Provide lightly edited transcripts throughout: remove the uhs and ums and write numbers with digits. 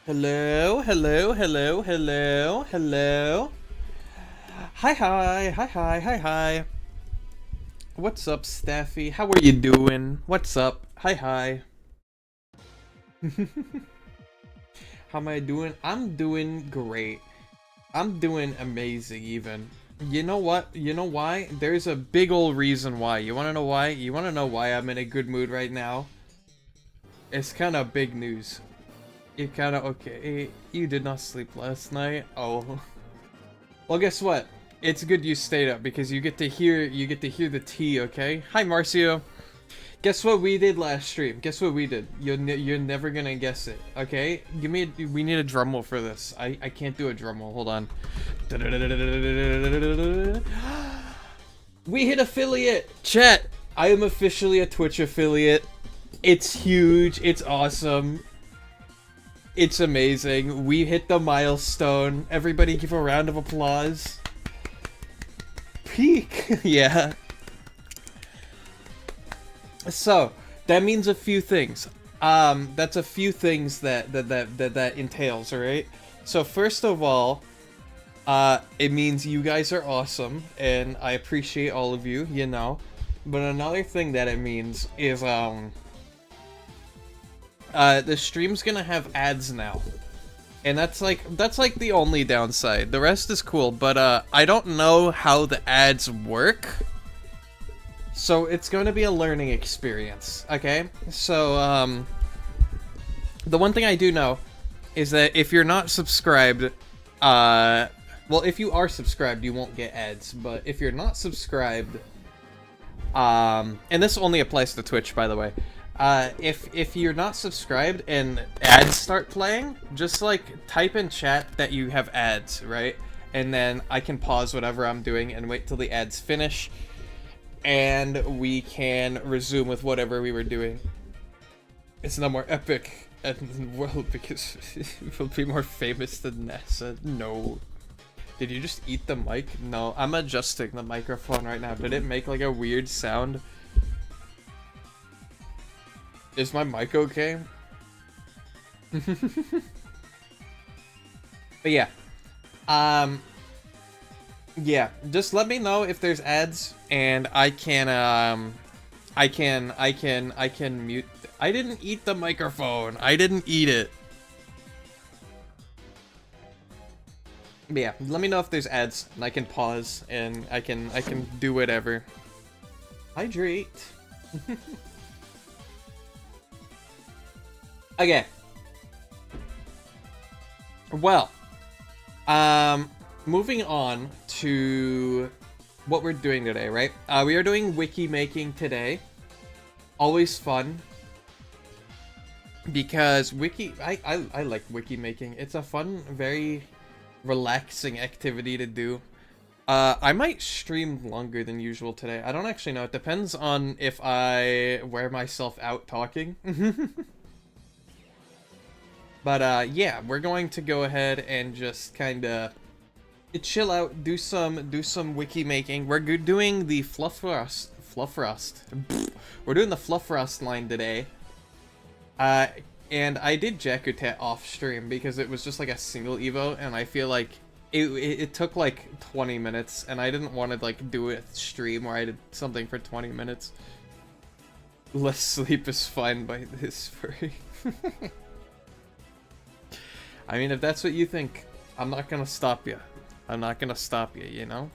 Hello, hello, hello, hello, hello. Hi, hi, hi, hi, hi, hi. What's up, Staffy? How are you doing? What's up? Hi, hi. How am I doing? I'm doing great. I'm doing amazing, even. You know what? You know why? There's a big old reason why. You wanna know why? You wanna know why I'm in a good mood right now? It's kinda big news. You're kinda okay. You did not sleep last night? Oh. Well, guess what? It's good you stayed up because you get to hear the tea, okay? Hi, Marcio. Guess what we did last stream? Guess what we did? You're never gonna guess it, okay? We need a drum roll for this. I can't do a drum roll. Hold on. We hit affiliate. Chat. I am officially a Twitch affiliate. It's huge. It's awesome. It's amazing. We hit the milestone. Everybody give a round of applause. Peak. Yeah. So, that means a few things. That's a few things that entails, alright? So first of all, it means you guys are awesome, and I appreciate all of you, you know. But another thing that it means is, the stream's gonna have ads now. And that's like the only downside. The rest is cool, but I don't know how the ads work. So it's going to be a learning experience, okay? So the one thing I do know is that if you're not subscribed, well, if you are subscribed, you won't get ads, but if you're not subscribed, and this only applies to Twitch, by the way. If you're not subscribed and ads start playing, just like type in chat that you have ads, right? And then I can pause whatever I'm doing and wait till the ads finish, and we can resume with whatever we were doing. It's no more epic in the world because it will be more famous than NASA. No. Did you just eat the mic? No, I'm adjusting the microphone right now. Did it make like a weird sound? Is my mic okay? But yeah. Yeah, just let me know if there's ads and I can mute. I didn't eat the microphone. I didn't eat it. But yeah, let me know if there's ads and I can pause and I can do whatever. Hydrate. Okay. Well, moving on to what we're doing today, right? We are doing wiki making today. Always fun. Because I like wiki making. It's a fun, very relaxing activity to do. I might stream longer than usual today. I don't actually know. It depends on if I wear myself out talking. But yeah, we're going to go ahead and just kind of chill out, do some wiki making. We're doing the Fluffrust. We're doing the Fluffrust line today. And I did Jakutet off stream because it was just like a single evo, and I feel like it took like 20 minutes, and I didn't want to like do a stream where I did something for 20 minutes. Less sleep is fine by this furry. I mean, if that's what you think, I'm not gonna stop you. I'm not gonna stop you, you know?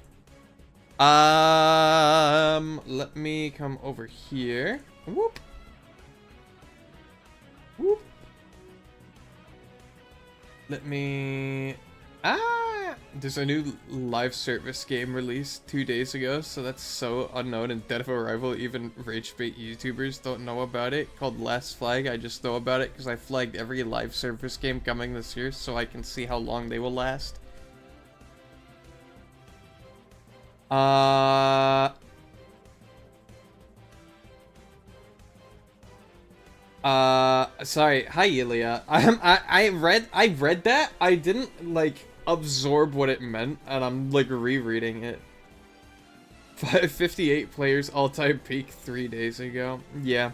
Let me come over here. Whoop. Whoop. Let me... There's a new live service game released 2 days ago, so that's so unknown and dead of arrival. Even ragebait YouTubers don't know about it. Called Last Flag. I just know about it because I flagged every live service game coming this year, so I can see how long they will last. Sorry. Hi, Ilya. I read that. I didn't, like, absorb what it meant, and I'm, like, rereading it. 58 players all-time peak 3 days ago. Yeah.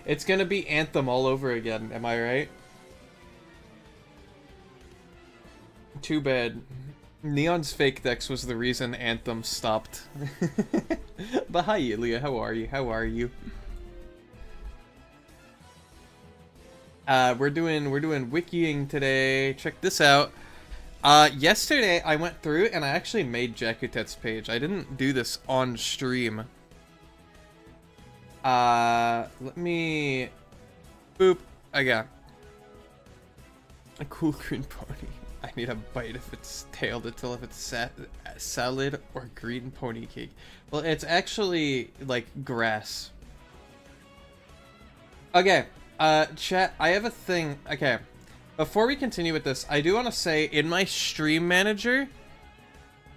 It's gonna be Anthem all over again, am I right? Too bad. Neon's fake dex was the reason Anthem stopped. But hi, Ilya. How are you? How are you? We're doing wikiing today. Check this out. Yesterday I went through and I actually made Jakutet's page. I didn't do this on stream. Let me... Boop. I got a cool green pony. I need a bite if it's tailed until if it's salad or green pony cake. Well, it's actually like grass. Okay, chat, I have a thing. Okay, before we continue with this, I do want to say in my stream manager,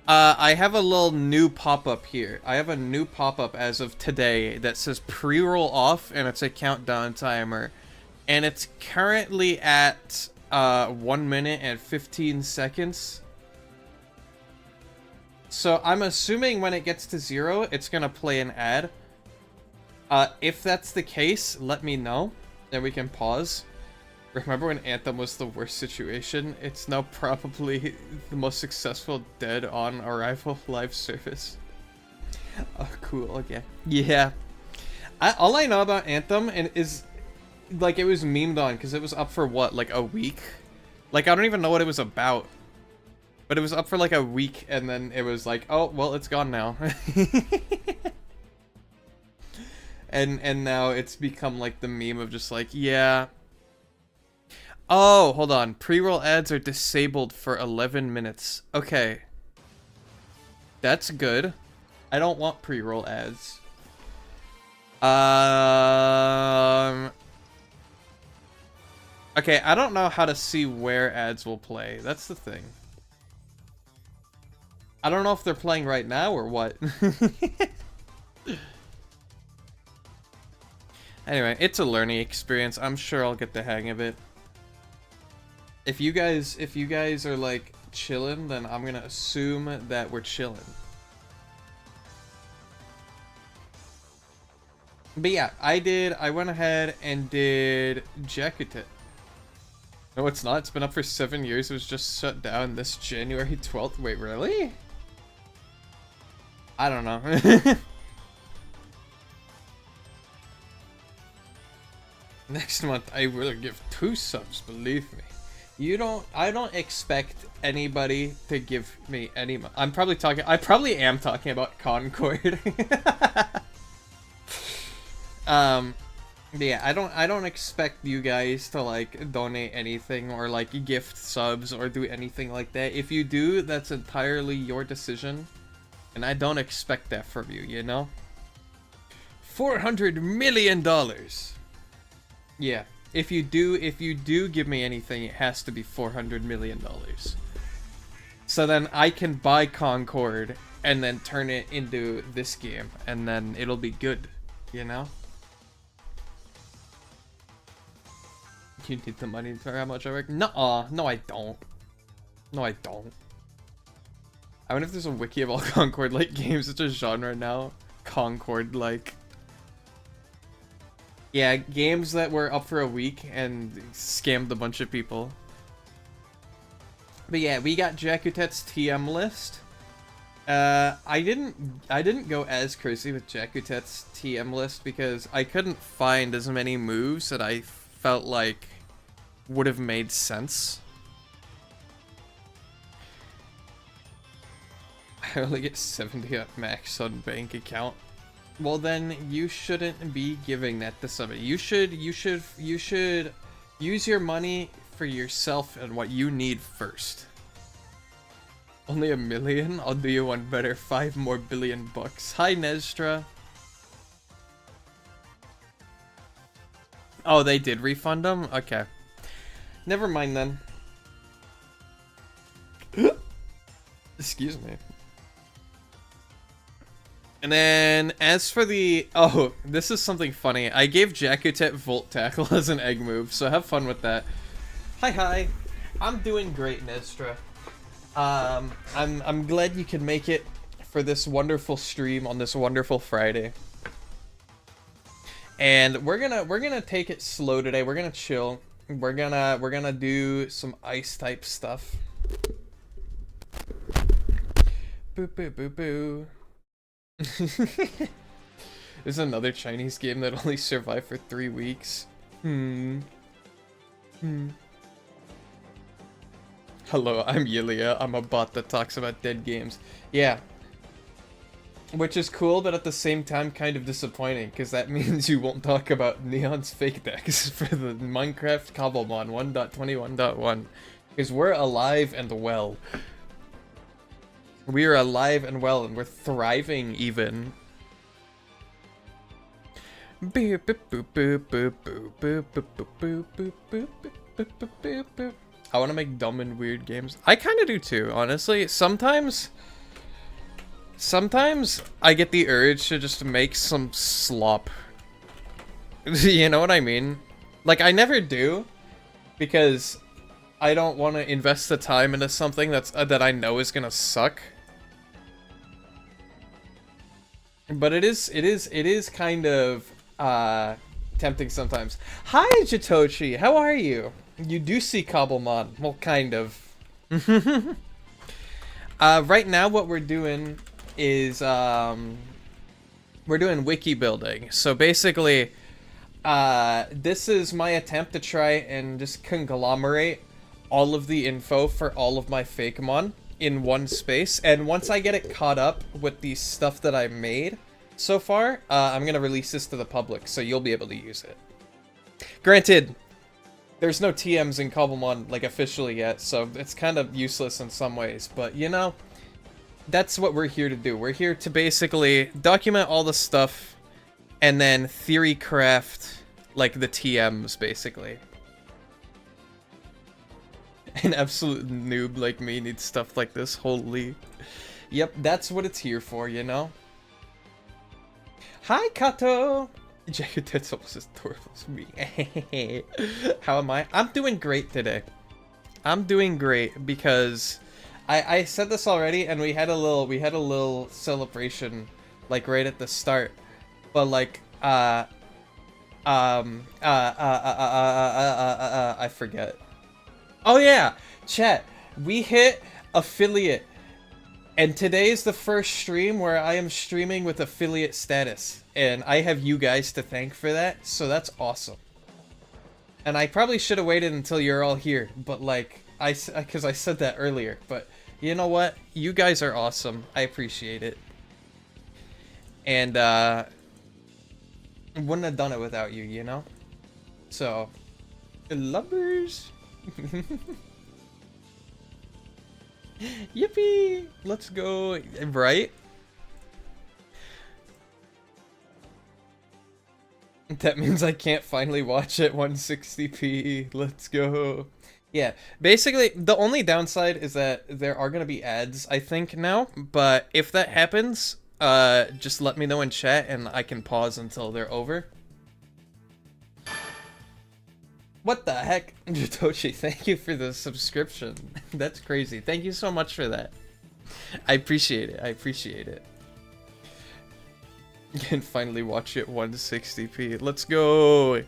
I have a little new pop-up here. I have a new pop-up as of today that says pre-roll off, and it's a countdown timer. And it's currently at 1 minute and 15 seconds. So I'm assuming when it gets to 0, it's gonna play an ad. If that's the case, let me know, then we can pause. Remember when Anthem was the worst situation? It's now probably the most successful dead on arrival live service. Oh, cool. Okay. Yeah. All I know about Anthem is, like, it was memed on because it was up for what, like a week? Like, I don't even know what it was about. But it was up for like a week and then it was like, oh, well, it's gone now. And now it's become like the meme of just like, yeah. Oh, hold on. Pre-roll ads are disabled for 11 minutes. Okay. That's good. I don't want pre-roll ads. Okay, I don't know how to see where ads will play. That's the thing. I don't know if they're playing right now or what. Anyway, it's a learning experience. I'm sure I'll get the hang of it. If you guys are like chilling, then I'm gonna assume that we're chilling. But yeah, I went ahead and did Jakutet. No, it's not. It's been up for 7 years. It was just shut down this January 12th. Wait, really? I don't know. Next month, I will give 2 subs, believe me. I don't expect anybody to give me any I probably am talking about Concord. Yeah, I don't expect you guys to like donate anything or like gift subs or do anything like that. If you do, that's entirely your decision. And I don't expect that from you, you know? $400 million. Yeah. If you do give me anything, it has to be $400 million. So then I can buy Concord and then turn it into this game, and then it'll be good, you know? You need the money for how much I work? Nuh-uh. No, I don't. No, I don't. I wonder if there's a wiki of all Concord-like games. It's a genre now. Concord-like. Yeah, games that were up for a week and scammed a bunch of people. But yeah, we got Jakutet's TM list. I didn't go as crazy with Jakutet's TM list because I couldn't find as many moves that I felt like would have made sense. I only get 70 at max on bank account. Well, then you shouldn't be giving that to somebody. You should use your money for yourself and what you need first. Only $1 million? I'll do you one better. 5 more billion bucks. Hi, Nestra. Oh, they did refund them? Okay. Never mind then. Excuse me. And then, as for the... Oh, this is something funny. I gave Jakutet Volt Tackle as an egg move, so have fun with that. Hi. I'm doing great, Nestra. I'm glad you could make it for this wonderful stream on this wonderful Friday. And we're gonna take it slow today. We're gonna chill. We're gonna do some ice type stuff. Boo boo boo boo. There's another Chinese game that only survived for 3 weeks. Hello, I'm Yulia. I'm a bot that talks about dead games. Yeah. Which is cool, but at the same time kind of disappointing, because that means you won't talk about Neon's fake decks for the Minecraft Cobblemon 1.21.1. Because we're alive and well. We are alive and well, and we're thriving even. I want to make dumb and weird games. I kind of do too, honestly. Sometimes I get the urge to just make some slop. You know what I mean? Like, I never do, because I don't want to invest the time into something that I know is gonna suck. But it is kind of tempting sometimes. Hi, Jitochi, how are you? You do see Cobblemon. Well, kind of. Right now what we're doing is we're doing wiki building. So basically, this is my attempt to try and just conglomerate all of the info for all of my Fakemon in one space. And once I get it caught up with the stuff that I made so far, I'm gonna release this to the public, so you'll be able to use it. Granted, there's no TMs in Cobblemon, like, officially yet, so it's kind of useless in some ways, but, you know, that's what we're here to do. We're here to basically document all the stuff, and then theory craft, like, the TMs, basically. An absolute noob like me needs stuff like this, holy. Yep, that's what it's here for, you know? Hi, Kato! That's almost as adorable as me. How am I? I'm doing great today. I'm doing great because I said this already, and we had a little celebration, like, right at the start. But, like, I forget. Oh yeah, chat. We hit affiliate, and today is the first stream where I am streaming with affiliate status, and I have you guys to thank for that. So that's awesome. And I probably should have waited until you're all here, but like because I said that earlier. But you know what? You guys are awesome. I appreciate it. And wouldn't have done it without you, you know. So, lovers. Yippee! Let's go, right? That means I can't finally watch it 160p. Let's go. Yeah, basically, the only downside is that there are gonna be ads, I think, now. But if that happens, just let me know in chat and I can pause until they're over. What the heck? Jitochi, thank you for the subscription. That's crazy. Thank you so much for that. I appreciate it. I appreciate it. You can finally watch it 160p. Let's go.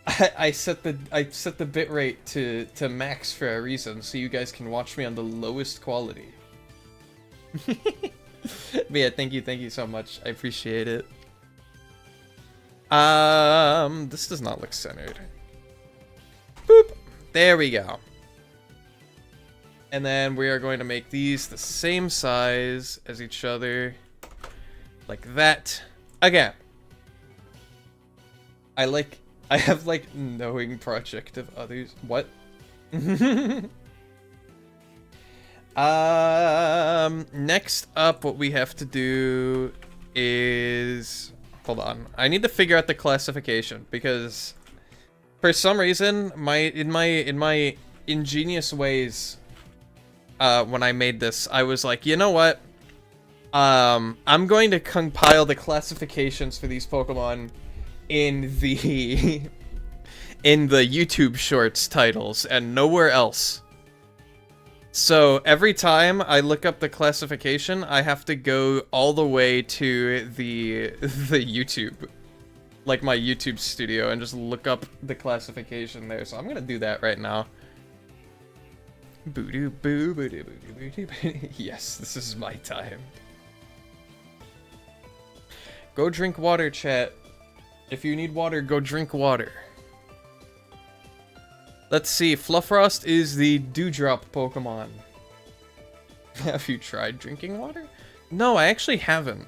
I set the bitrate to max for a reason, so you guys can watch me on the lowest quality. But yeah, thank you so much. I appreciate it. This does not look centered. Boop. There we go. And then we are going to make these the same size as each other. Like that. Again. I have like knowing project of others. What? Next up, what we have to do is, hold on. I need to figure out the classification because for some reason, in my ingenious ways, when I made this, I was like, you know what? I'm going to compile the classifications for these Pokemon in the YouTube Shorts titles and nowhere else. So every time I look up the classification, I have to go all the way to the YouTube, like my YouTube studio, and just look up the classification there. So I'm gonna do that right now. Boo-doo boo, boo-doo boo-doo boo-doo boo. Yes, this is my time. Go drink water, chat. If you need water, go drink water. Let's see, Fluffrost is the Dewdrop Pokemon. Have you tried drinking water? No, I actually haven't.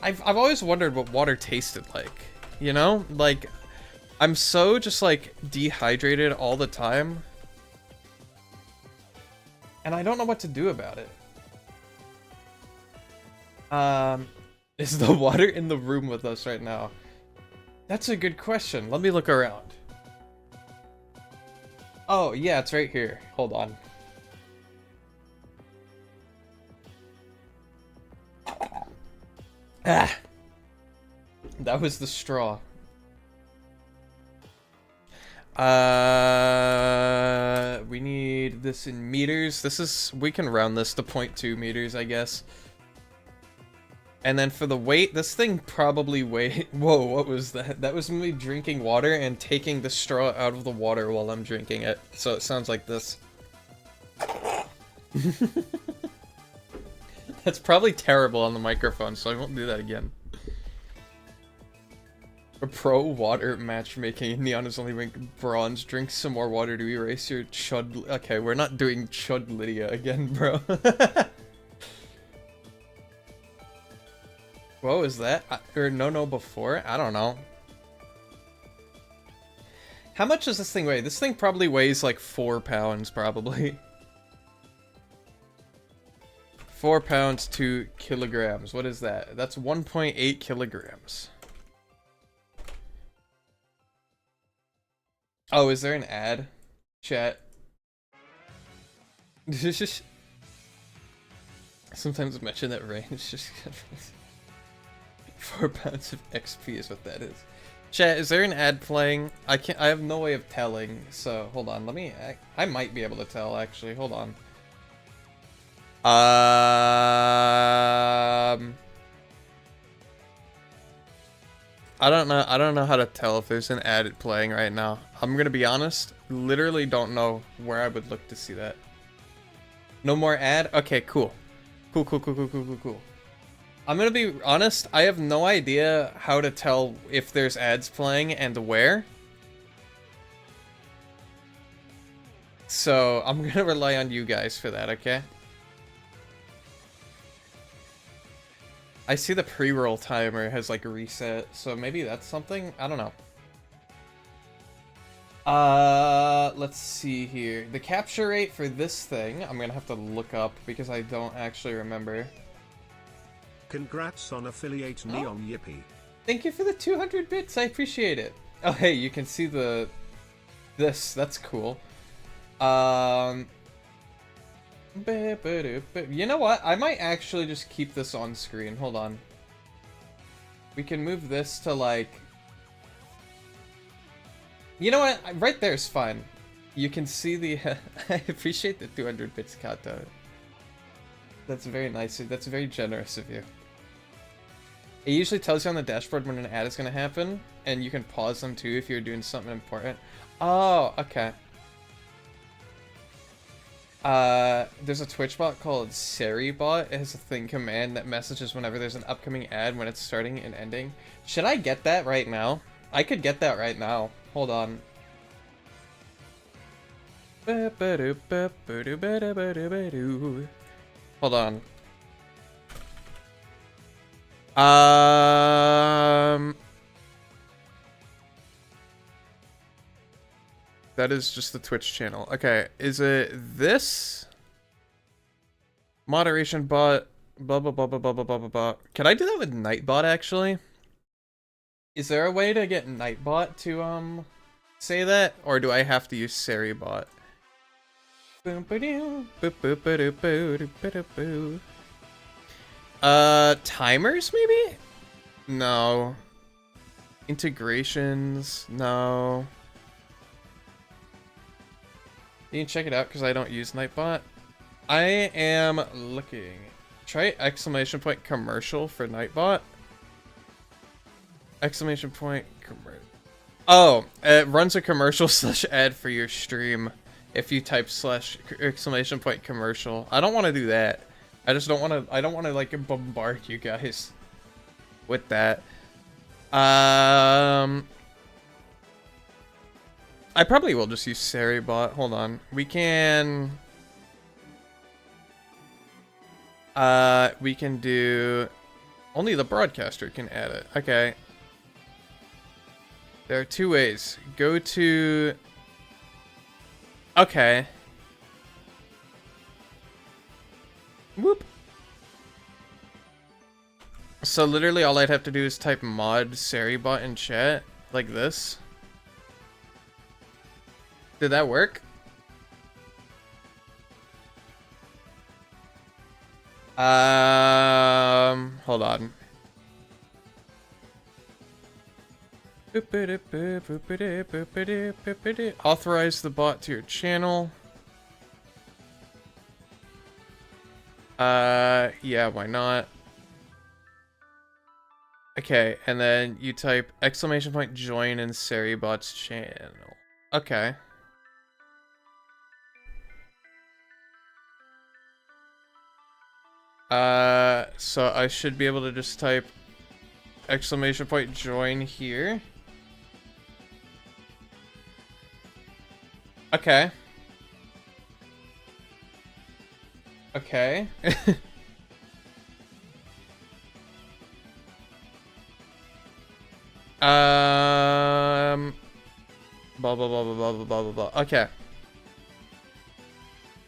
I've always wondered what water tasted like. You know? Like, I'm so just like dehydrated all the time. And I don't know what to do about it. Is the water in the room with us right now? That's a good question. Let me look around. Oh, yeah, it's right here. Hold on. Ah! That was the straw. We need this in meters. This is, we can round this to 0.2 meters, I guess. And then for the weight, this thing probably weigh. Whoa, what was that? That was me drinking water and taking the straw out of the water while I'm drinking it. So it sounds like this. That's probably terrible on the microphone, so I won't do that again. A pro water matchmaking. Neon is only rank bronze. Drink some more water to erase your chud. Okay, we're not doing chud Lydia again, bro. What was that? Or no before? I don't know. How much does this thing weigh? This thing probably weighs like 4 pounds, probably. 4 pounds, 2 kilograms. What is that? That's 1.8 kilograms. Oh, is there an ad? Chat. Sometimes mention that range just 4 pounds of XP is what that is. Chat, is there an ad playing? I have no way of telling, so hold on, let me, I might be able to tell actually, hold on. I don't know how to tell if there's an ad playing right now. I'm gonna be honest, literally don't know where I would look to see that. No more ad? Okay, cool. Cool. I'm gonna be honest, I have no idea how to tell if there's ads playing and where. So, I'm gonna rely on you guys for that, okay? I see the pre-roll timer has like reset, so maybe that's something? I don't know. Let's see here. The capture rate for this thing, I'm gonna have to look up because I don't actually remember. Congrats on affiliate Neon Yippee. Thank you for the 200 bits, I appreciate it. Oh hey, you can see this, that's cool. You know what? I might actually just keep this on screen. Hold on. We can move this to like... You know what? Right there is fine. You can see the... I appreciate the 200 bits, Kato. That's very nice. That's very generous of you. It usually tells you on the dashboard when an ad is going to happen, and you can pause them too if you're doing something important. Oh, okay. There's a Twitch bot called SariBot. It has a thing command that messages whenever there's an upcoming ad when it's starting and ending. Should I get that right now? I could get that right now. Hold on. Hold on. That is just the Twitch channel. Okay, is it this? Moderation bot, blah blah blah blah blah blah blah blah. Can I do that with Nightbot actually? Is there a way to get Nightbot to say that, or do I have to use SariBot? Timers maybe? No. Integrations? No. You can check it out because I don't use Nightbot. I am looking. Try exclamation point commercial for Nightbot. Exclamation point commercial. Oh, it runs a commercial / ad for your stream. if you type / commercial. I don't want to do that. I just don't want to. I don't want to like bombard you guys with that. I probably will just use Seribot. Hold on. We can do only the broadcaster can add it. Okay. There are two ways. Go to okay. Whoop. So literally all I'd have to do is type mod Seribot in chat like this. Did that work? Hold on. Authorize the bot to your channel. Yeah, why not? Okay, and then you type ! join in Seribot's channel. Okay. So I should be able to just type ! join here. Okay. Okay. Blah blah blah blah blah blah blah blah. Okay.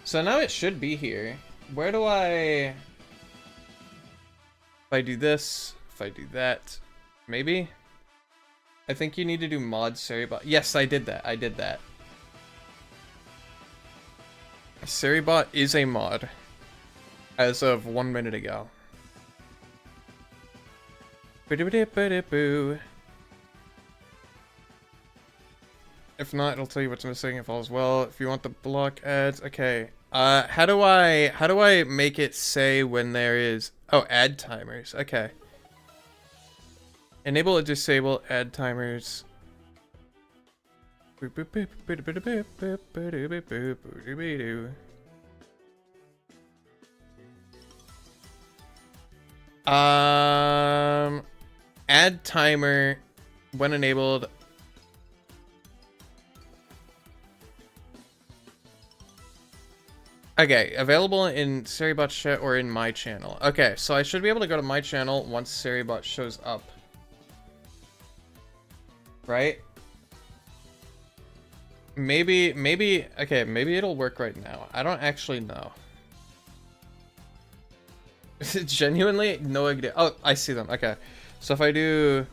So now it should be here. Where do I? If I do this, if I do that, maybe. I think you need to do mod Seribot. Yes, I did that. I did that. Seribot is a mod as of 1 minute ago. If not, it'll tell you what's missing if all's well. If you want the block ads, okay. How do I make it say when there is ad timers? Okay. Enable or disable ad timers. Add timer when enabled. Okay, available in Seribot chat or in my channel. Okay, so I should be able to go to my channel once Seribot shows up. Right? Maybe, okay, maybe it'll work right now. I don't actually know. Genuinely, no idea. Oh, I see them. Okay. So if I do !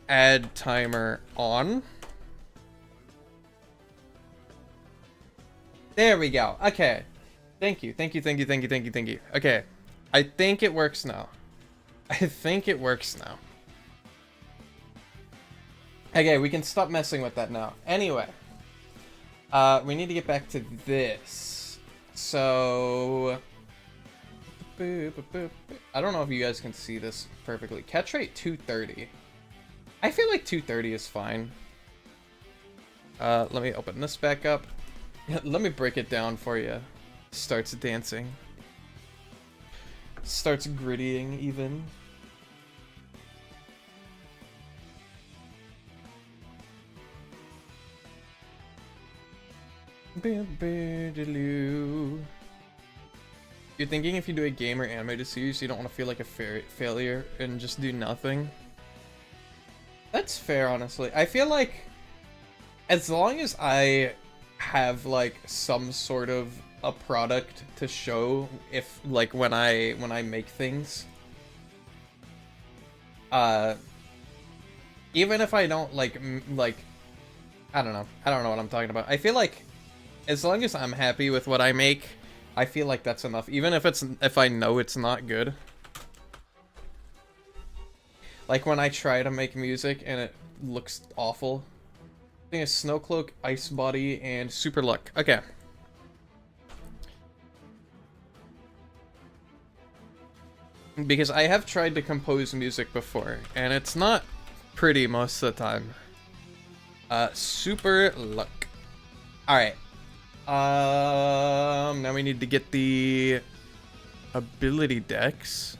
add timer on. There we go. Okay. Thank you. Thank you. Thank you. Thank you. Thank you. Thank you. Okay. I think it works now. I think it works now. Okay, we can stop messing with that now. Anyway. We need to get back to this. So... I don't know if you guys can see this perfectly. Catch rate 230. I feel like 230 is fine. Let me open this back up. Let me break it down for you. Starts dancing. Starts grittying even. You're thinking if you do a game or animated series, you don't want to feel like a failure and just do nothing? That's fair, honestly. I feel like as long as I have like some sort of a product to show, if like when I make things, even if I don't like I don't know what I'm talking about. I feel like as long as I'm happy with what I make, I feel like that's enough, even if I know it's not good. Like when I try to make music and it looks awful. I think it's Snowcloak, Ice Body, and Super Luck. Okay. Because I have tried to compose music before, and it's not pretty most of the time. Super luck. Alright. Now we need to get the ability decks.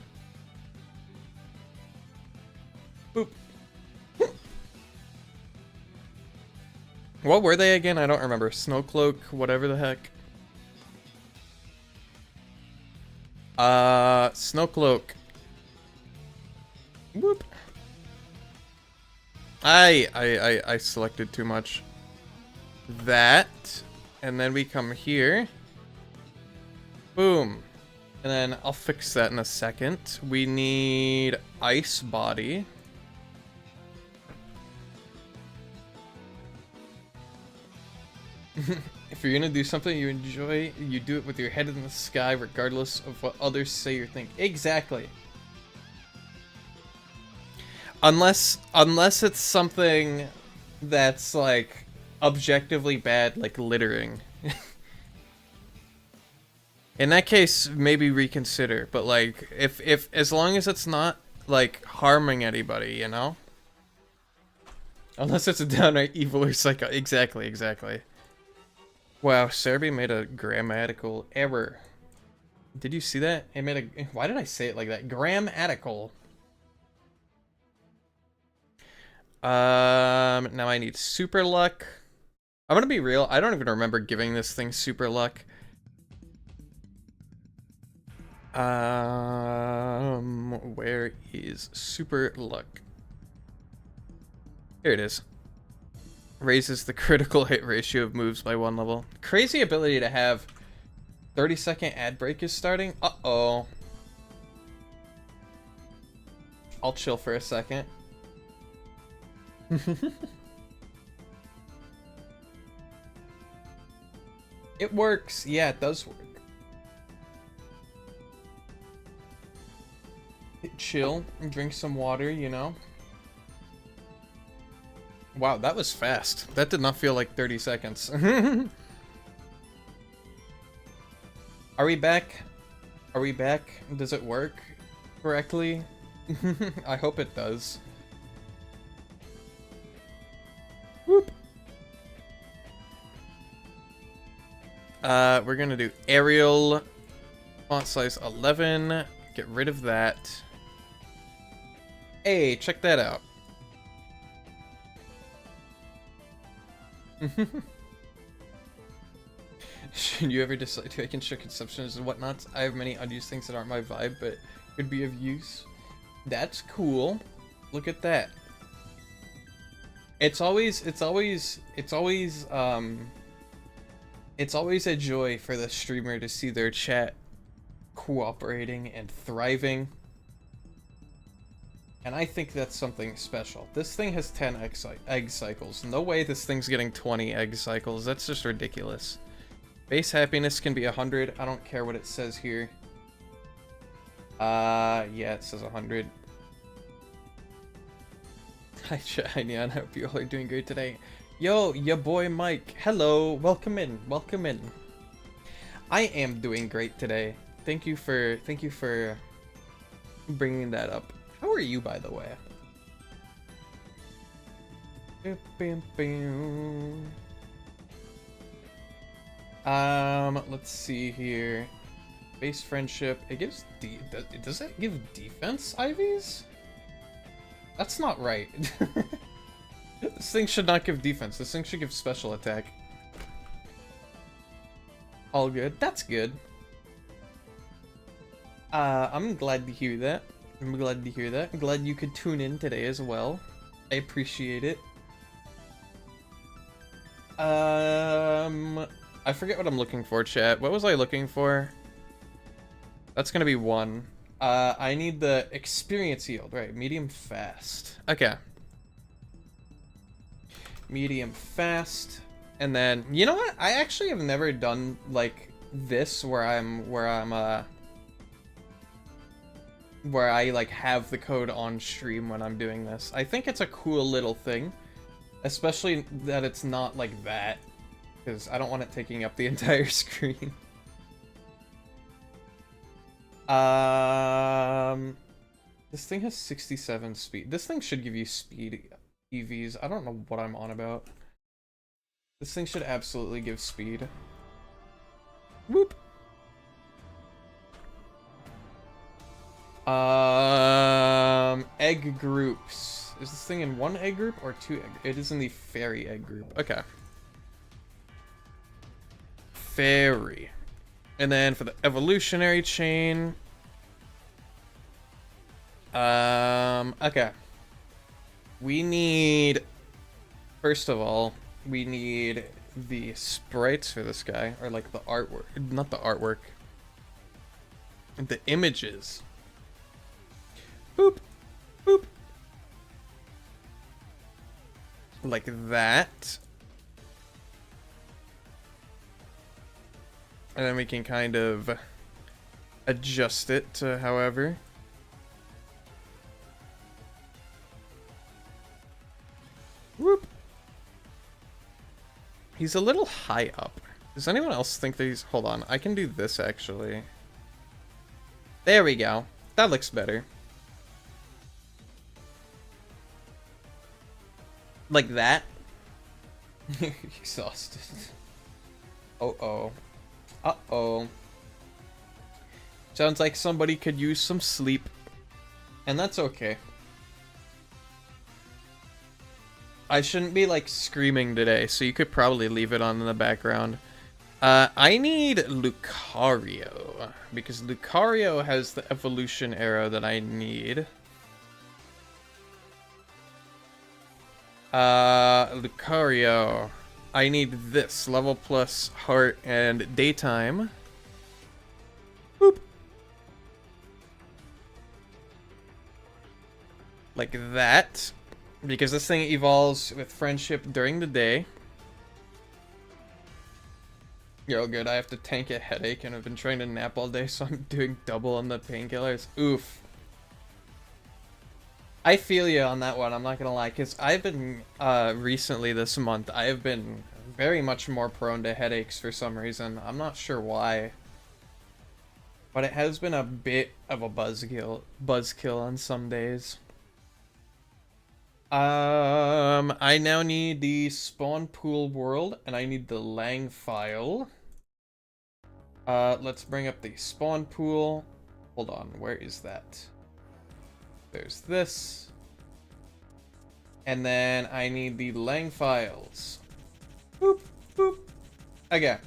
Boop. What were they again? I don't remember. Snowcloak, whatever the heck. Snowcloak. Whoop. I selected too much. That. And then we come here. Boom. And then I'll fix that in a second. We need Ice Body. If you're gonna do something you enjoy, you do it with your head in the sky regardless of what others say or think. Exactly. Unless it's something that's like objectively bad, like littering. In that case, maybe reconsider. But like, if as long as it's not like harming anybody, you know. Unless it's a downright evil or psycho. Exactly, exactly. Wow, Serby made a grammatical error. Did you see that? It made a. Why did I say it like that? Grammatical. Now I need super luck. I'm gonna be real. I don't even remember giving this thing super luck. Where is super luck? Here it is. Raises the critical hit ratio of moves by 1 level. Crazy ability to have. 30-second ad break is starting. Uh-oh. I'll chill for a second. It works. Yeah, it does work. Chill and drink some water, you know? Wow, that was fast. That did not feel like 30 seconds. Are we back? Are we back? Does it work correctly? I hope it does. Whoop. We're gonna do Arial, font size 11. Get rid of that. Hey, check that out. Should you ever decide to make ensure consumptions and whatnot? I have many unused things that aren't my vibe, but could be of use. That's cool. Look at that. It's always a joy for the streamer to see their chat cooperating and thriving. And I think that's something special. This thing has 10 egg cycles. No way this thing's getting 20 egg cycles. That's just ridiculous. Base happiness can be 100. I don't care what it says here. Yeah, it says 100. Hi, Neon. I hope you all are doing great today. Yo, your boy Mike. Hello. Welcome in. Welcome in. I am doing great today. Thank you for bringing that up. How are you, by the way? Let's see here. Base friendship. It gives does it give defense IVs? That's not right. This thing should not give defense. This thing should give special attack. All good. That's good. I'm glad to hear that. I'm glad to hear that. I'm glad you could tune in today as well. I appreciate it. I forget what I'm looking for, chat. What was I looking for? That's gonna be 1. I need the experience yield, right? Medium fast. Okay. Medium fast. And then, you know what? I actually have never done, like, this where I like have the code on stream when I'm doing this. I think it's a cool little thing, especially that it's not like that, because I don't want it taking up the entire screen. This thing has 67 speed. This thing should give you speed EVs. I don't know what I'm on about. This thing should absolutely give speed. Whoop. Egg groups. Is this thing in one egg group or two egg? It is in the fairy egg group. Okay. Fairy. And then for the evolutionary chain. Okay. We need, first of all, we need the sprites for this guy, or like the artwork, not the artwork, the images. Boop, boop. Like that. And then we can kind of adjust it to however. Whoop. He's a little high up. Does anyone else think that he's... Hold on, I can do this actually. There we go. That looks better. Like that. Exhausted. Uh-oh. Uh-oh. Sounds like somebody could use some sleep. And that's okay. I shouldn't be, like, screaming today, so you could probably leave it on in the background. I need Lucario, because Lucario has the evolution arrow that I need. Lucario. I need this, level plus heart and daytime. Boop. Like that. Because this thing evolves with friendship during the day. You're all good. I have to tank a headache and I've been trying to nap all day, so I'm doing double on the painkillers. Oof. I feel you on that one, I'm not gonna lie, because I've been, recently this month, I have been very much more prone to headaches for some reason. I'm not sure why. But it has been a bit of a buzzkill on some days. I now need the spawn pool world, and I need the lang file. Let's bring up the spawn pool. Hold on, where is that? There's this. And then I need the lang files. Boop, boop. Okay.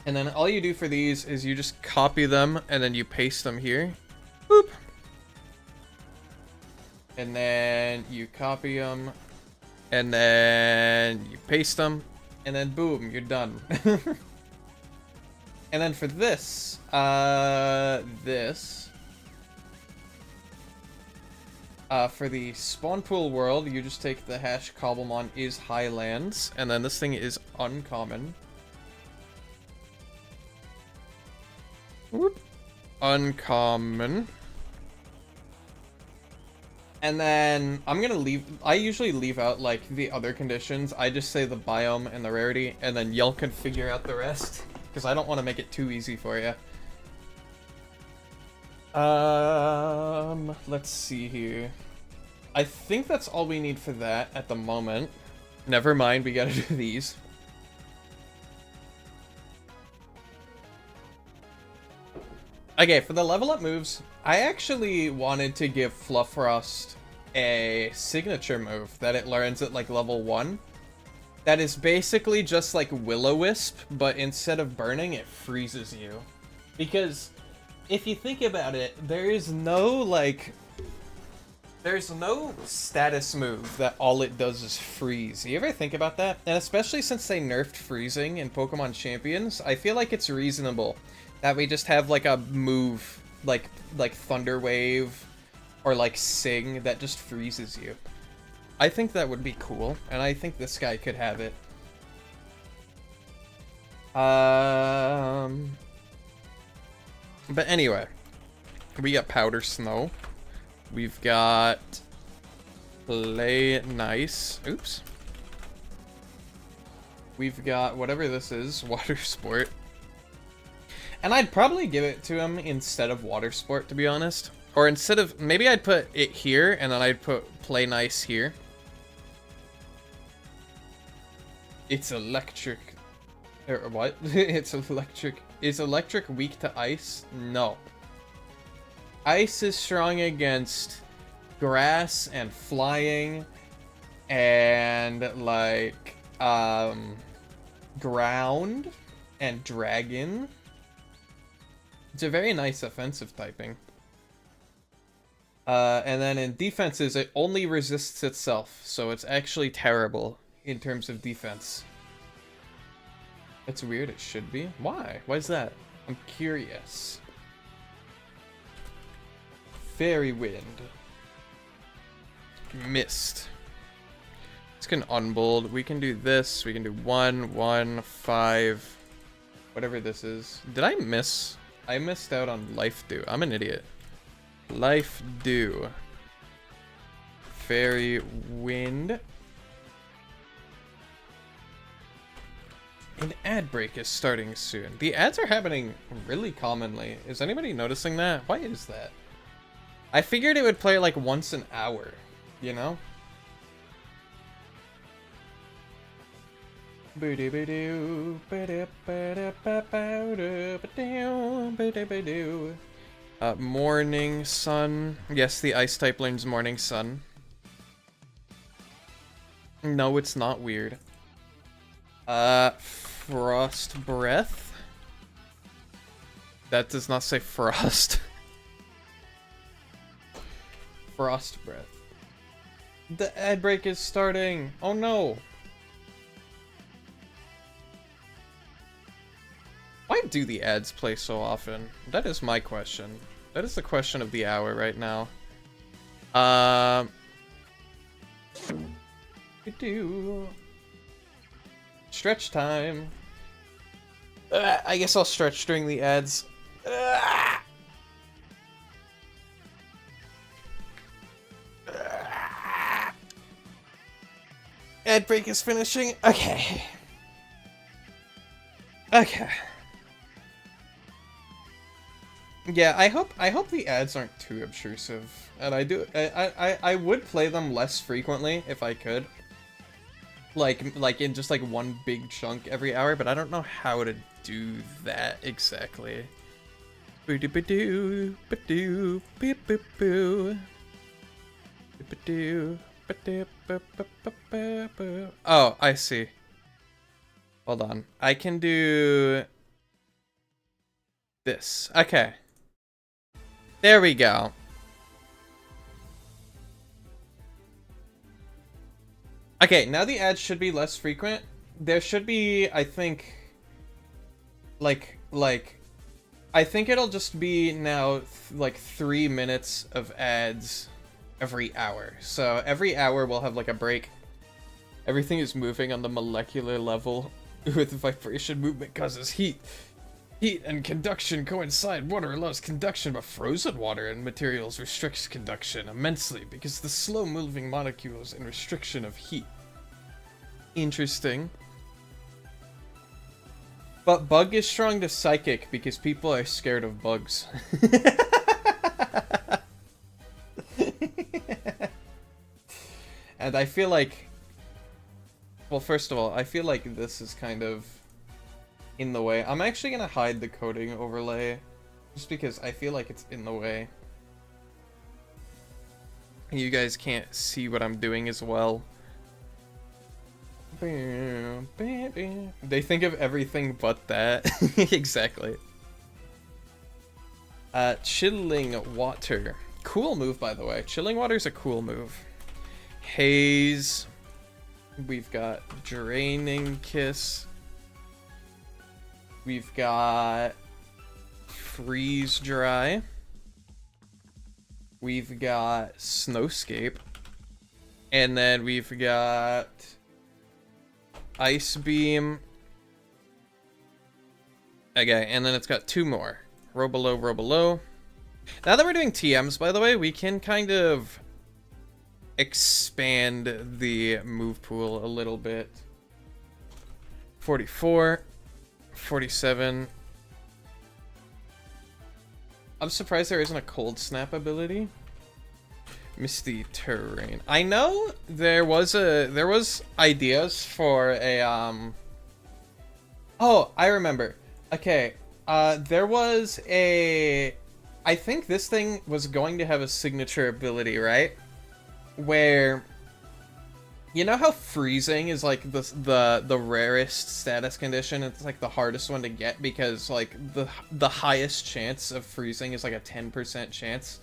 And then all you do for these is you just copy them, and then you paste them here. Boop. And then you copy them, and then you paste them, and then boom, you're done. And then for this, for the spawn pool world, you just take the hash Cobblemon is Highlands, and then this thing is uncommon. Whoop. Uncommon. And then I'm gonna leave, I usually leave out like the other conditions. I just say the biome and the rarity, and then y'all can figure out the rest, because I don't want to make it too easy for you. Let's see here. I think that's all we need for that at the moment. Never mind, we gotta do these. Okay, for the level up moves, I actually wanted to give Fluffrost a signature move that it learns at like level 1. That is basically just like Will-O-Wisp, but instead of burning, it freezes you. Because if you think about it, there's no status move that all it does is freeze. You ever think about that? And especially since they nerfed freezing in Pokemon Champions, I feel like it's reasonable that we just have like a move like Thunder Wave or like Sing that just freezes you. I think that would be cool, and I think this guy could have it. But anyway, we got Powder Snow. We've got Play Nice. Oops. We've got whatever this is, Water Sport. And I'd probably give it to him instead of Water Sport, to be honest. Or instead of, maybe I'd put it here, and then I'd put play nice here. It's electric. Or what? It's electric. Is electric weak to ice? No. Ice is strong against grass and flying and like ground and dragon. It's a very nice offensive typing. And then in defenses, it only resists itself, so it's actually terrible in terms of defense. That's weird, it should be. Why? Why is that? I'm curious. Fairy wind. Mist. It's can unbold. We can do this. We can do 1, 1, 5. Whatever this is. Did I miss? I missed out on life dew. I'm an idiot. Life dew. Fairy wind. An ad break is starting soon. The ads are happening really commonly. Is anybody noticing that? Why is that? I figured it would play like once an hour, you know? Morning sun. Yes, the ice type learns morning sun. No, it's not weird. Frost breath. That does not say frost. Frost breath. The ad break is starting. Oh no. Why do the ads play so often? That is my question. That is the question of the hour right now. We do. Stretch time. I guess I'll stretch during the ads. Ad break is finishing. Okay. Okay. Yeah, I hope the ads aren't too obtrusive. And I would play them less frequently if I could. Like in just like one big chunk every hour, but I don't know how to do that exactly. Oh, I see. Hold on. I can do this. Okay. There we go. Okay, now the ads should be less frequent. There should be, I think, I think it'll just be now like 3 minutes of ads every hour. So every hour we'll have like a break. Everything is moving on the molecular level. With vibration, movement causes heat. Heat and conduction coincide. Water allows conduction, but frozen water and materials restricts conduction immensely because the slow-moving molecules and restriction of heat. Interesting. But bug is strong to psychic because people are scared of bugs. And I feel like... Well, first of all, I feel like this is kind of in the way. I'm actually gonna hide the coding overlay just because I feel like it's in the way. You guys can't see what I'm doing as well. They think of everything but that. Exactly. Chilling water. Cool move, by the way. Chilling water's a cool move. Haze. We've got draining kiss. We've got freeze dry. We've got snowscape. And then we've got ice beam. Okay, and then it's got 2 more. Row below, row below. Now that we're doing TMs, by the way, we can kind of expand the move pool a little bit. 44, 47, I'm surprised there isn't a cold snap ability. Misty terrain. I know there was ideas for a Oh, I remember. Okay. There was a I think this thing was going to have a signature ability, right? Where you know how freezing is like the rarest status condition? It's like the hardest one to get because like the highest chance of freezing is like a 10% chance.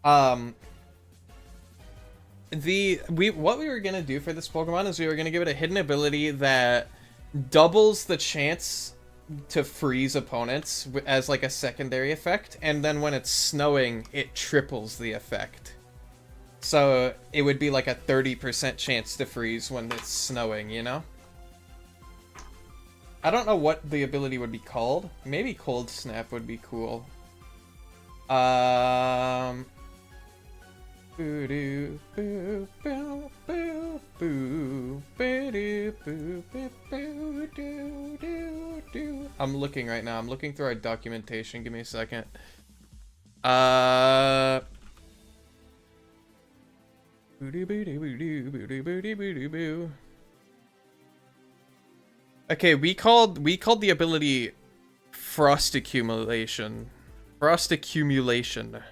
What we were gonna do for this Pokemon is we were gonna give it a hidden ability that doubles the chance to freeze opponents as like a secondary effect, and then when it's snowing, it triples the effect. So it would be like a 30% chance to freeze when it's snowing, you know? I don't know what the ability would be called. Maybe Cold Snap would be cool. I'm looking right now. I'm looking through our documentation. Give me a second. Okay, we called the ability Frost Accumulation. Frost Accumulation.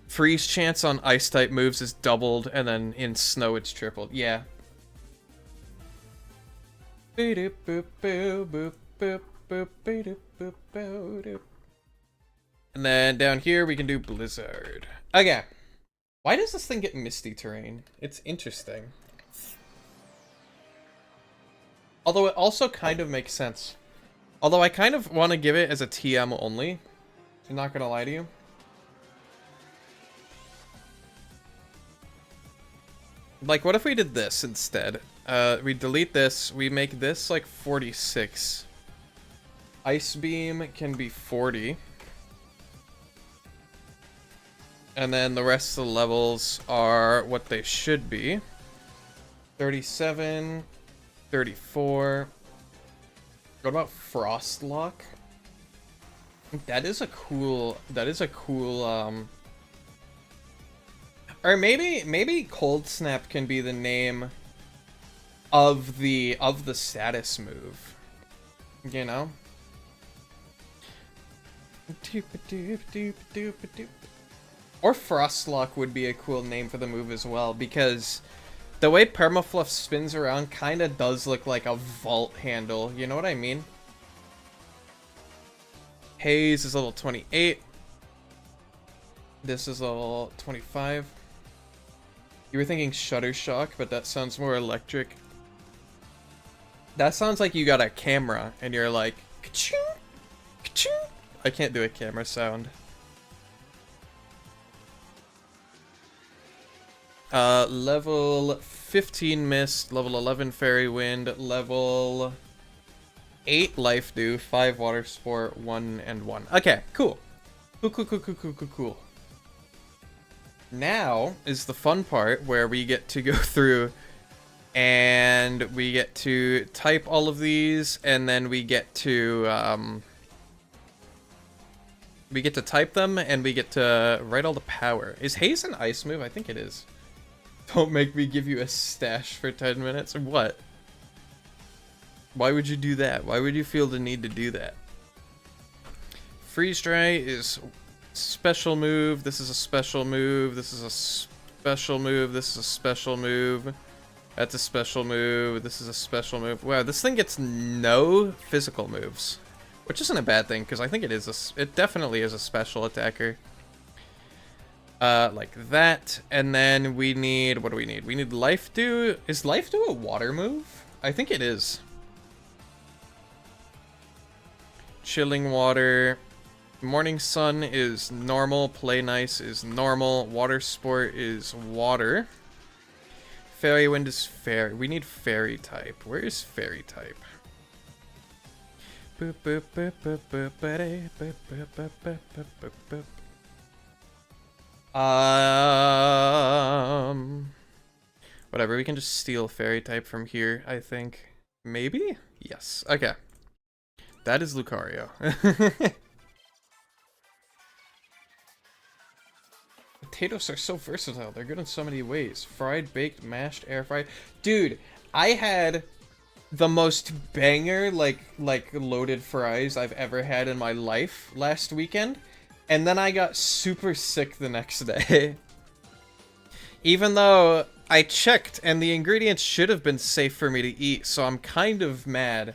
Freeze chance on ice type moves is doubled, and then in snow it's tripled. Yeah. And then down here we can do Blizzard. Okay. Why does this thing get Misty Terrain? It's interesting. Although it also kind of makes sense. Although I kind of want to give it as a TM only. I'm not gonna lie to you. Like, what if we did this instead? We delete this, we make this like 46. Ice Beam can be 40. And then the rest of the levels are what they should be. 37, 34. What about Frostlock? That is a cool, or maybe Cold Snap can be the name of the status move. You know? Or Frostlock would be a cool name for the move as well, because the way Permafluff spins around kind of does look like a vault handle. You know what I mean? Haze is level 28. This is level 25. You were thinking Shuttershock, but that sounds more electric. That sounds like you got a camera and you're like, ka-ching, ka-ching. I can't do a camera sound. Level 15 Mist, level 11 Fairy Wind, level 8 Life Dew, 5 Water Sport, 1 and 1. Okay, cool. Cool. Now is the fun part where we get to go through and we get to type all of these, and then we get to type them, and we get to write all the power. Is Haze an ice move? I think it is. Don't make me give you a stash for 10 minutes. What? Why would you do that? Why would you feel the need to do that? Freeze Dry is special move. This is a special move. This is a special move. This is a special move. That's a special move. This is a special move. Wow, this thing gets no physical moves, which isn't a bad thing, because I think it definitely is a special attacker. Like that, and then we need, what do we need? We need Life Dew. Is Life Dew a water move? I think it is. Chilling Water. Morning Sun is normal. Play Nice is normal. Water Sport is water. Fairy Wind is fairy. We need Fairy type. Where is Fairy type? Boop, boop, boop, boop, boop, boop, boop, boop, boop, boop, boop, boop. Whatever, we can just steal Fairy type from here, I think. Maybe? Yes. Okay. That is Lucario. Potatoes are so versatile. They're good in so many ways. Fried, baked, mashed, air fried. Dude, I had the most banger, like loaded fries I've ever had in my life last weekend. And then I got super sick the next day. Even though I checked and the ingredients should have been safe for me to eat, so I'm kind of mad.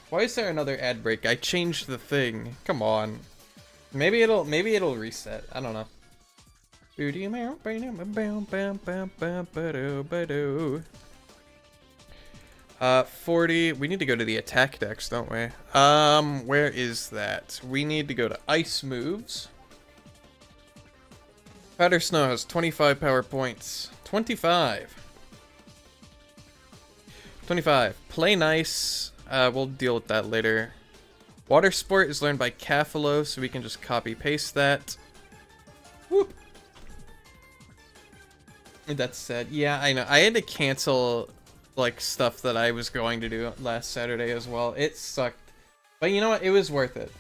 Why is there another ad break? I changed the thing. Come on. Maybe it'll reset. I don't know. 40. We need to go to the attack decks, don't we? Where is that? We need to go to ice moves. Powder Snow has 25 power points. 25. 25. Play nice. We'll deal with that later. Water Sport is learned by Cafalo, so we can just copy-paste that. Whoop. That's sad. Yeah, I know. I had to cancel, like, stuff that I was going to do last Saturday as well. It sucked. But you know what? It was worth it.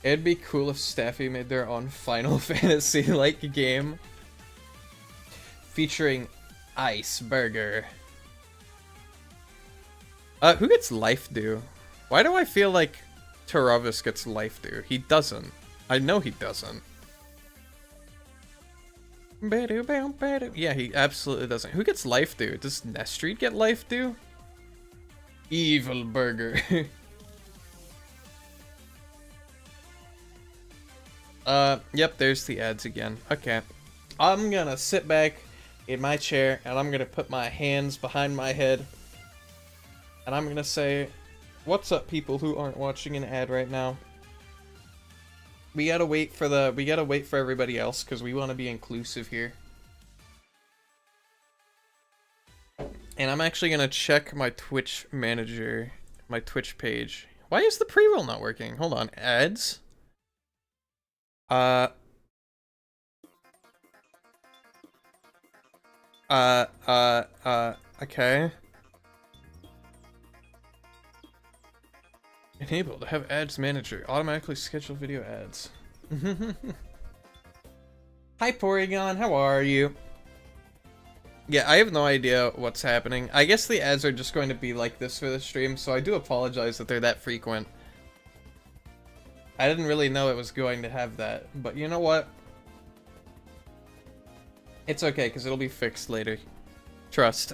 It'd be cool if Staffy made their own Final Fantasy-like game. Featuring Ice Burger. Who gets life due? Why do I feel like Taravis gets life due? He doesn't. I know he doesn't. Yeah, he absolutely doesn't. Who gets life due? Does Nestreet get life due? Evil Burger. Yep, there's the ads again. Okay. I'm gonna sit back in my chair and I'm gonna put my hands behind my head. And I'm gonna say, what's up, people who aren't watching an ad right now? We gotta wait for everybody else because we want to be inclusive here. And I'm actually gonna check my Twitch manager, my Twitch page. Why is the pre-roll not working? Hold on, ads. Okay. Enable to have ads manager. Automatically schedule video ads. Hi Porygon, how are you? Yeah, I have no idea what's happening. I guess the ads are just going to be like this for the stream, so I do apologize that they're that frequent. I didn't really know it was going to have that, but you know what? It's okay, because it'll be fixed later. Trust.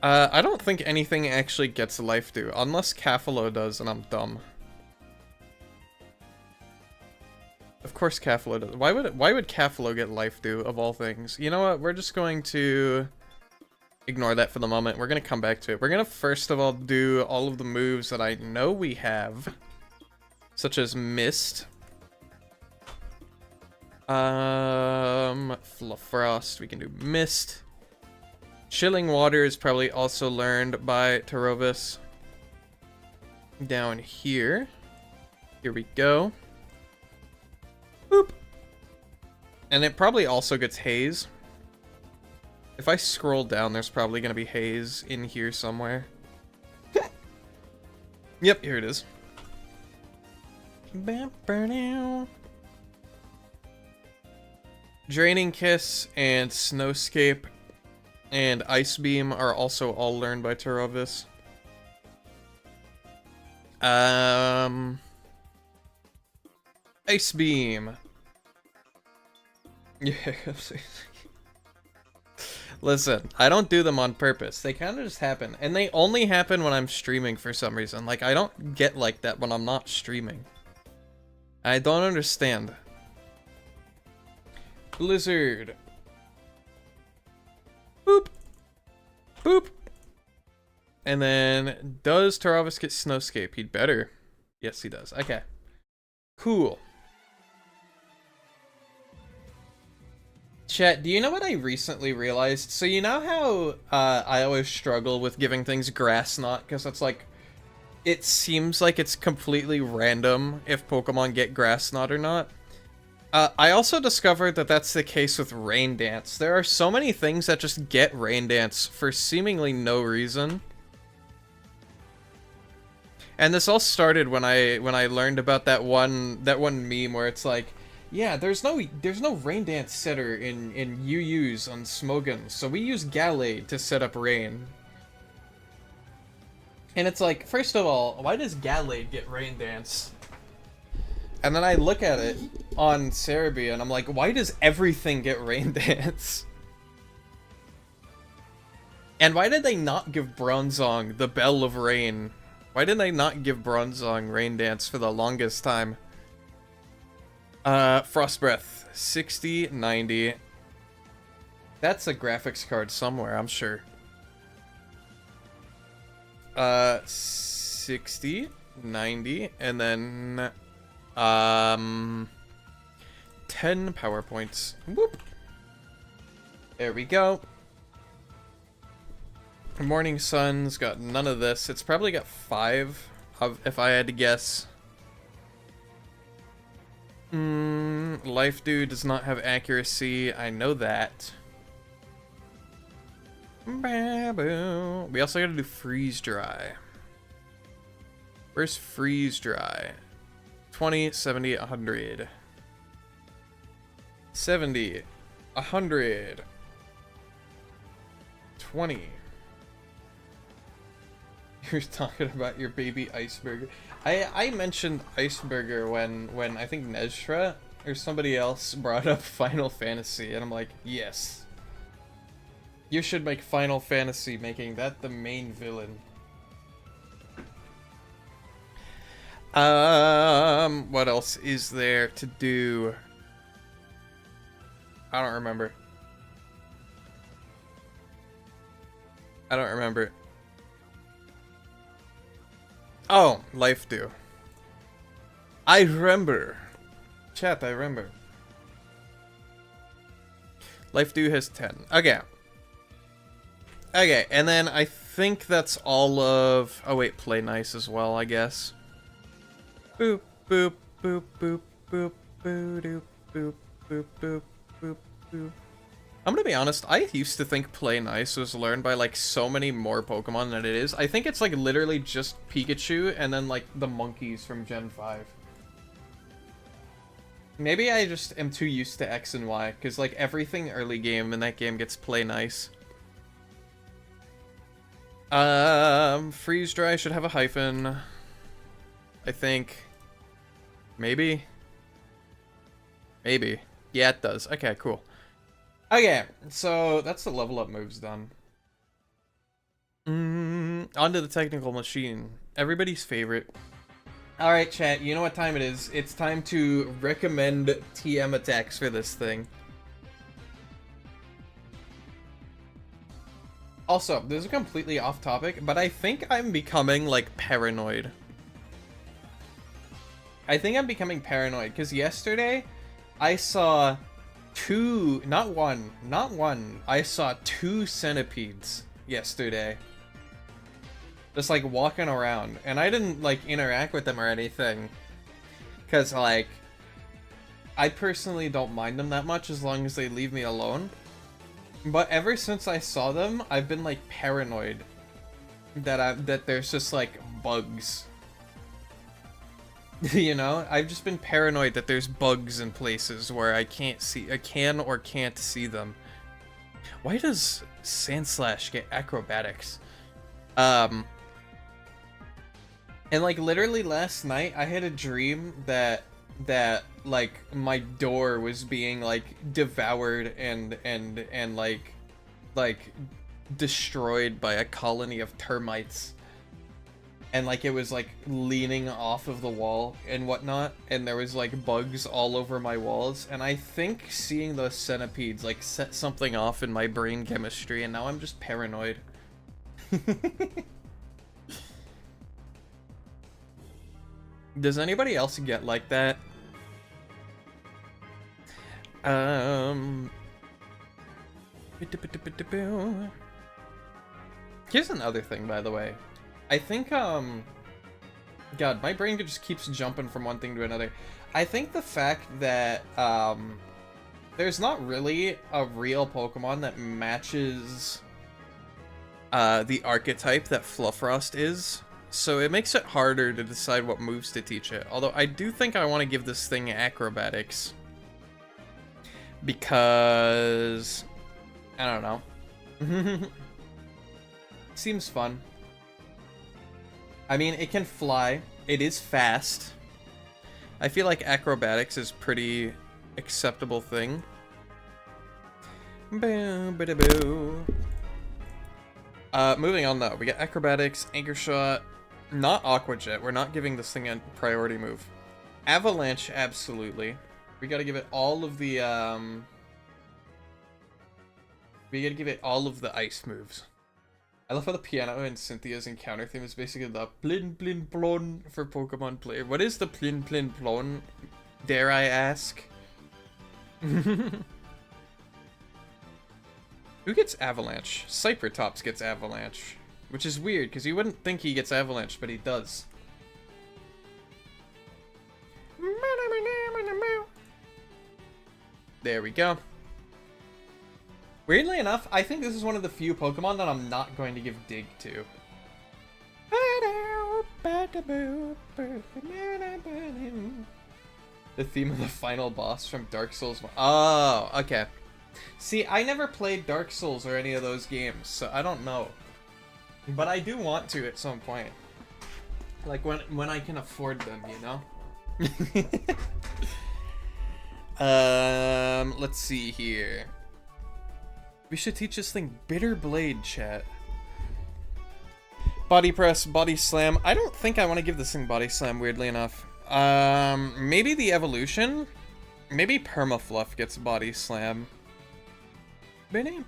I don't think anything actually gets life due, unless Cafalo does, and I'm dumb. Of course Cafalo does. Why would Cafalo get life due, of all things? You know what? We're just going to ignore that for the moment. We're going to come back to it. We're going to first of all do all of the moves that I know we have, such as Mist. Frost, we can do Mist. Chilling Water is probably also learned by Tarovis. Down here. Here we go. Boop. And it probably also gets Haze. If I scroll down, there's probably going to be Haze in here somewhere. Yep, here it is. Draining Kiss and Snowscape and Ice Beam are also all learned by Tarovis. Ice Beam. Yeah. Listen, I don't do them on purpose. They kind of just happen. And they only happen when I'm streaming for some reason. Like, I don't get like that when I'm not streaming. I don't understand. Blizzard. Boop. Boop. And then, does Taravis get Snowscape? He'd better. Yes, he does. Okay. Cool. Chat, do you know what I recently realized? So you know how I always struggle with giving things Grass Knot? Because it's like, it seems like it's completely random if Pokemon get Grass Knot or not. I also discovered that that's the case with Rain Dance. There are so many things that just get Rain Dance for seemingly no reason. And this all started when I learned about that one meme where it's like, yeah, there's no Rain Dance setter in UUs on Smogon, so we use Gallade to set up Rain. And it's like, first of all, why does Gallade get Rain Dance? And then I look at it on Cerebi and I'm like, why does everything get Rain Dance? And why did they not give Bronzong the Bell of Rain? Why did they not give Bronzong Rain Dance for the longest time? Frost Breath, 60, 90. That's a graphics card somewhere, I'm sure. 60, 90, and then 10 PowerPoints. Whoop. There we go. Morning Sun's got none of this. It's probably got 5, if I had to guess. Life Dew does not have accuracy. I know that. Babu. We also gotta do Freeze Dry. Where's Freeze Dry? 20, 70, 100. 70, 100. 20. You're talking about your baby Iceberger. I mentioned Iceberger when I think Neztra or somebody else brought up Final Fantasy, and I'm like, yes. You should make Final Fantasy, making that the main villain. What else is there to do? I don't remember. I don't remember. Oh, Life Dew. I remember. Chat, I remember. Life Dew has 10. Okay. Okay, and then I think that's all of... Oh wait, Play Nice as well, I guess. Boop, boop, boop, boop, boop, boop, doop, boop, boop, boop, boop, boop. I'm gonna be honest, I used to think Play Nice was learned by like so many more Pokemon than it is. I think it's like literally just Pikachu and then like the monkeys from Gen 5. Maybe I just am too used to X and Y, because like everything early game in that game gets Play Nice. Freeze Dry should have a hyphen. I think. Maybe? Maybe. Yeah, it does. Okay, cool. Okay, so that's the level up moves done. Onto the technical machine. Everybody's favorite. Alright, chat, you know what time it is. It's time to recommend TM attacks for this thing. Also, this is completely off topic, but I think I'm becoming, like, paranoid. I think I'm becoming paranoid, because yesterday, I saw not one, I saw 2 centipedes yesterday. Just, like, walking around. And I didn't, like, interact with them or anything. Because, like, I personally don't mind them that much as long as they leave me alone. But ever since I saw them, I've been, like, paranoid that there's just, like, bugs. You know? I've just been paranoid that there's bugs in places where I can or can't see them. Why does Sandslash get acrobatics? And, like, literally last night, I had a dream that like my door was being like devoured and like destroyed by a colony of termites, and like it was like leaning off of the wall and whatnot, and there was like bugs all over my walls, and I think seeing those centipedes like set something off in my brain chemistry, and now I'm just paranoid. Does anybody else get like that? Here's another thing, by the way. I think, God, my brain just keeps jumping from one thing to another. I think the fact that there's not really a real Pokemon that matches the archetype that Fluffrost is, so it makes it harder to decide what moves to teach it. Although I do think I want to give this thing acrobatics, because I don't know. Seems fun. I mean, it can fly. It is fast. I feel like acrobatics is pretty acceptable thing. Moving on though, we got acrobatics, anchor shot, not Aqua Jet. We're not giving this thing a priority move. Avalanche, absolutely. We gotta give it all of the ice moves. I love how the piano in Cynthia's encounter theme is basically the plin plin plon for Pokemon player. What is the plin plin plon, dare I ask? Who gets Avalanche? Cypratops gets Avalanche. Which is weird, because you wouldn't think he gets Avalanche, but he does. There we go. Weirdly enough, I think this is one of the few Pokemon that I'm not going to give Dig to. The theme of the final boss from Dark Souls 1. Oh, okay. See, I never played Dark Souls or any of those games, so I don't know. But I do want to at some point. Like when I can afford them, you know? Let's see here. We should teach this thing Bitter Blade, chat. Body press, body slam. I don't think I want to give this thing body slam, weirdly enough. Maybe the evolution? Maybe Permafluff gets body slam. You know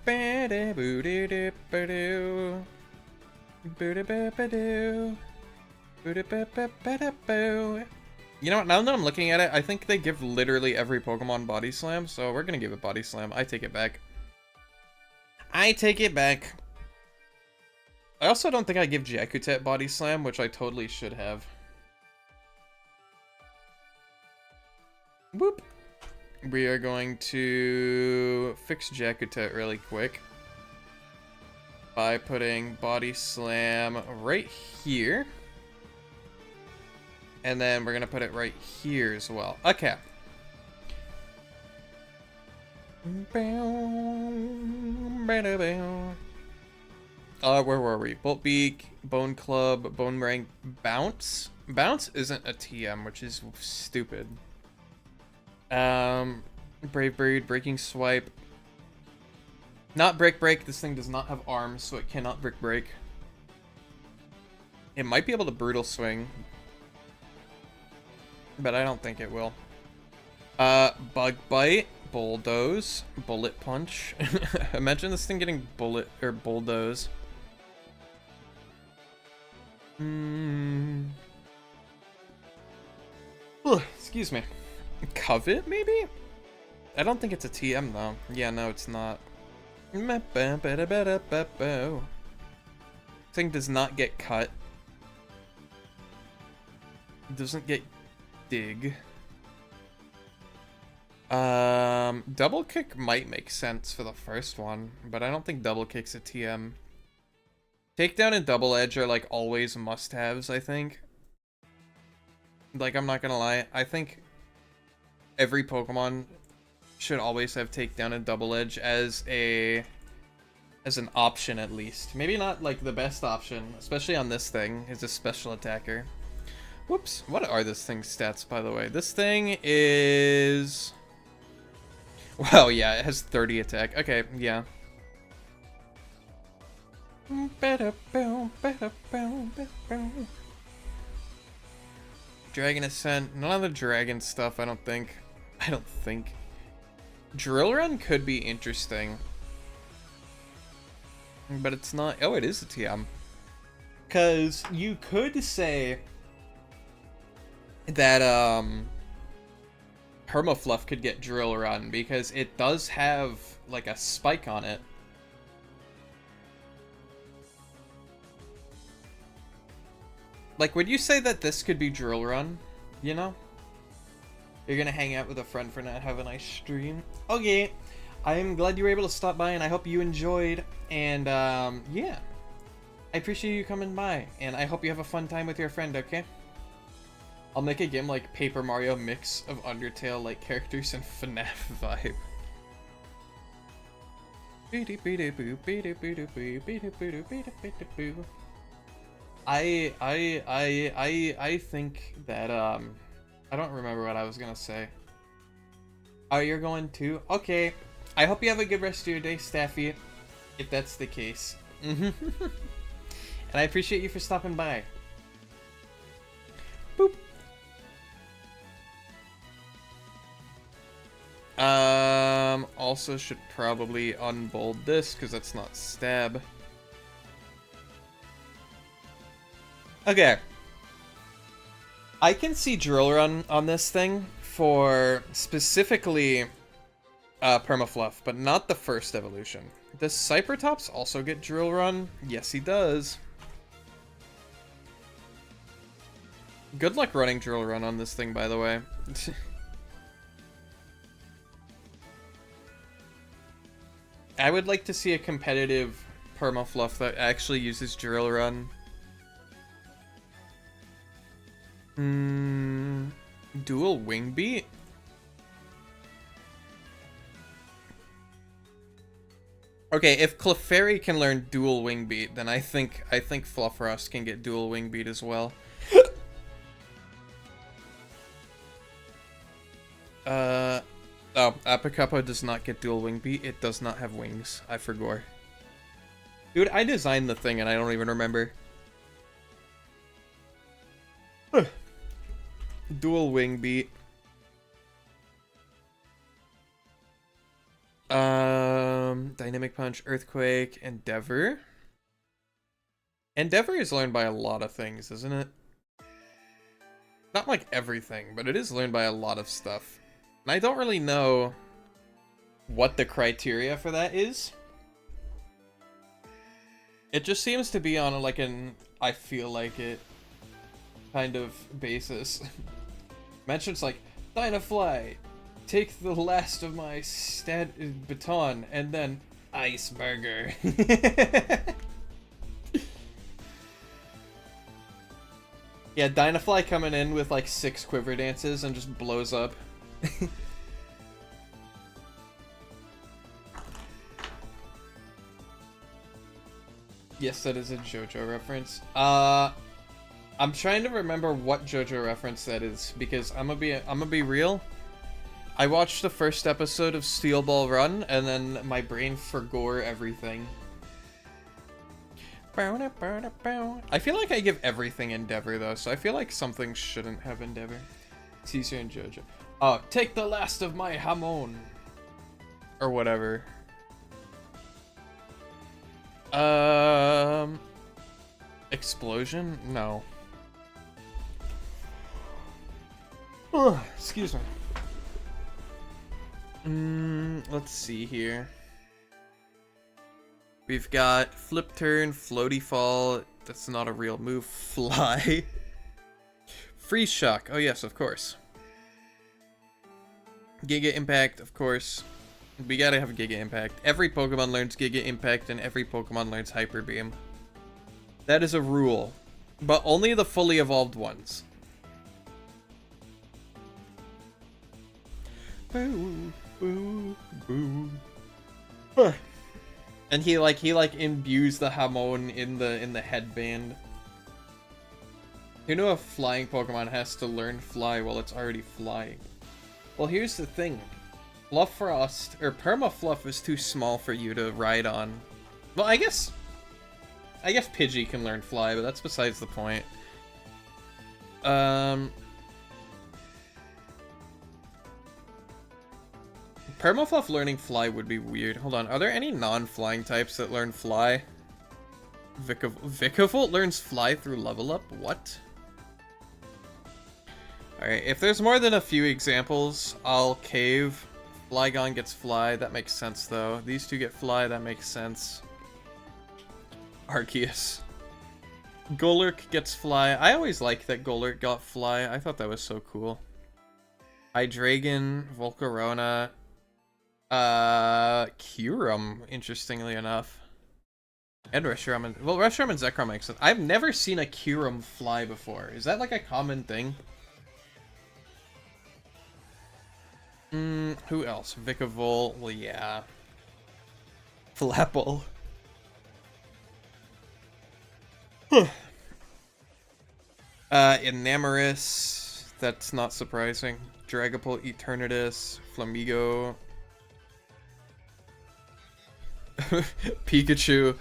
what, now that I'm looking at it, I think they give literally every Pokemon body slam, so we're gonna give it body slam. I take it back. I take it back. I also don't think I give Jakutet body slam, which I totally should have. Whoop. We are going to fix Jakutet really quick by putting body slam right here. And then we're gonna put it right here as well. Okay. Where were we? Bolt Beak, Bone Club, Bone Rank, Bounce. Bounce isn't a TM, which is stupid. Brave Bird, Breaking Swipe. Not Brick Break. This thing does not have arms, so it cannot Brick Break. It might be able to Brutal Swing, but I don't think it will. Bug Bite, Bulldoze, Bullet Punch. Imagine this thing getting bullet or bulldoze. Ugh, excuse me. Covet, maybe? I don't think it's a TM though. Yeah, no, it's not. Thing does not get cut. Doesn't get dig. Double kick might make sense for the first one, but I don't think double kick's a TM. Takedown and double edge are like always must-haves, I think. Like, I'm not gonna lie, I think every Pokemon should always have takedown and double edge as an option at least. Maybe not like the best option, especially on this thing, is a special attacker. Whoops, what are this thing's stats, by the way? This thing is... Well, yeah, it has 30 attack. Okay, yeah. Dragon Ascent. None of the dragon stuff, I don't think. Drill Run could be interesting. But it's not... Oh, it is a TM. Because you could say that, Permafluff could get Drill Run, because it does have, like, a spike on it. Like, would you say that this could be Drill Run? You know? You're gonna hang out with a friend for not have a nice stream? Okay. I'm glad you were able to stop by, and I hope you enjoyed. And, yeah. I appreciate you coming by, and I hope you have a fun time with your friend, okay? I'll make a game like Paper Mario mix of Undertale-like characters and FNAF vibe. I think that, I don't remember what I was gonna say. Oh, you're going too? Okay. I hope you have a good rest of your day, Staffy, if that's the case. And I appreciate you for stopping by. Boop. Also should probably unbold this, because that's not stab. Okay. I can see Drill Run on this thing for specifically Permafluff, but not the first evolution. Does Cypertops also get Drill Run? Yes, he does. Good luck running Drill Run on this thing, by the way. I would like to see a competitive Permafluff that actually uses Drill Run. Dual Wing Beat? Okay, if Clefairy can learn Dual Wing Beat, then I think Fluffrust can get Dual Wing Beat as well. Oh, Apicuppa does not get Dual Wing Beat. It does not have wings. I forgot. Dude, I designed the thing and I don't even remember. Dual Wing Beat. Dynamic Punch, Earthquake, Endeavor. Endeavor is learned by a lot of things, isn't it? Not like everything, but it is learned by a lot of stuff. And I don't really know what the criteria for that is. It just seems to be on like an I feel like it kind of basis. Mentions like, Dynafly, take the last of my baton, and then Ice Burger. Yeah, Dynafly coming in with like 6 quiver dances and just blows up. Yes, that is a JoJo reference. I'm trying to remember what JoJo reference that is, because I'm gonna be real. I watched the first episode of Steel Ball Run, and then my brain forgot everything. I feel like I give everything Endeavor, though, so I feel like something shouldn't have Endeavor. Caesar and JoJo. Oh, take the last of my hamon. Or whatever. Explosion? No. Excuse me. Let's see here. We've got Flip Turn, Floaty Fall. That's not a real move. Fly. Freeze Shock. Oh yes, of course. Giga Impact, of course. We gotta have Giga Impact. Every Pokemon learns Giga Impact and every Pokemon learns Hyper Beam. That is a rule. But only the fully evolved ones. Boo, boo, boo. Huh. And he imbues the Hamon in the headband. You know, a flying Pokemon has to learn Fly while it's already flying. Well, here's the thing. Fluffrust, or Permafluff is too small for you to ride on. Well, I guess Pidgey can learn Fly, but that's besides the point. Permafluff learning Fly would be weird. Hold on, are there any non-flying types that learn Fly? Vikavolt learns Fly through level up? What? Alright, if there's more than a few examples, I'll cave. Flygon gets Fly, that makes sense though. These two get Fly, that makes sense. Arceus. Golurk gets fly. I always liked that Golurk got fly. I thought that was so cool. Hydreigon, Volcarona, Kyurem, interestingly enough. And Reshiram. Well, Reshiram and Zekrom makes sense. I've never seen a Kyurem fly before. Is that like a common thing? Who else? Vikavolt. Well, yeah. Flapple. Enamorus. That's not surprising. Dragapult, Eternatus, Flamigo. Pikachu.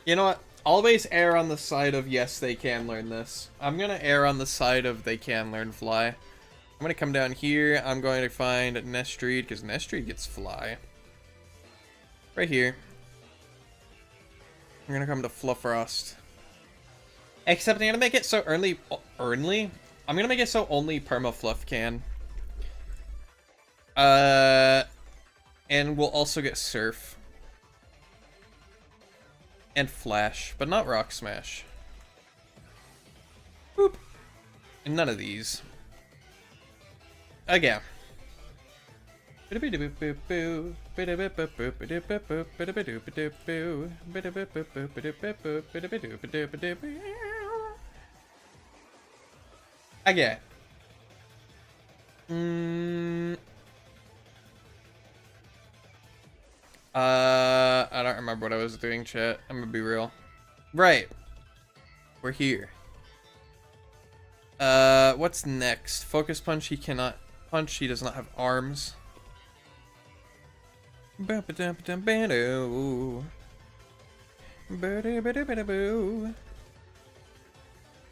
You know what? Always err on the side of yes, they can learn this. I'm gonna err on the side of they can learn fly. I'm gonna come down here. I'm going to find Nestreed, because Nestreed gets fly. Right here. I'm gonna come to Fluffrost. Except I'm gonna make it so early. I'm gonna make it so only Permafluff can. And we'll also get Surf. And Flash, but not Rock Smash. Boop. And none of these. Again. Again. I don't remember what I was doing, chat. I'm gonna be real. Right. We're here. What's next? Focus Punch, he cannot punch, he does not have arms.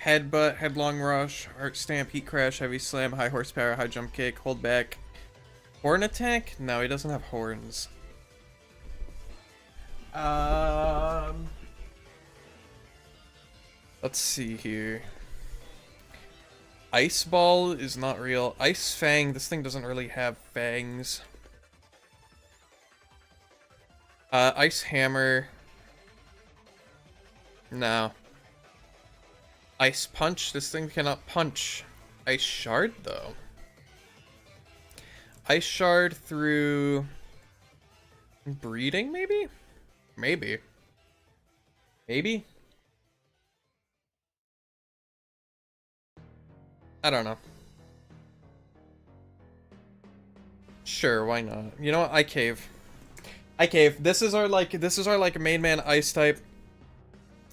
Headbutt, Headlong Rush, Heart Stamp, Heat Crash, Heavy Slam, High Horsepower, High Jump Kick, Hold Back. Horn Attack? No, he doesn't have horns. Let's see here. Ice Ball is not real. Ice Fang, this thing doesn't really have fangs. Ice Hammer. No. Ice Punch, this thing cannot punch. Ice Shard, though. Ice Shard through... breeding, maybe? Maybe. Maybe? I don't know. Sure, why not? You know what? I cave. I cave. This is our main man ice type.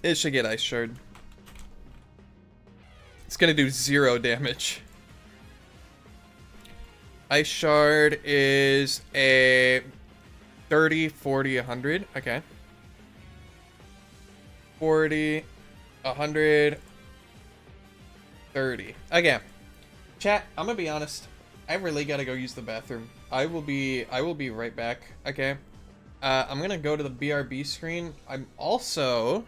It should get Ice Shard. It's gonna do 0 damage. Ice Shard is a 30, 40, 100. Okay. 40, 100, 30. Again, chat, I'm gonna be honest. I really gotta go use the bathroom. I will be right back. Okay. I'm gonna go to the BRB screen. I'm also,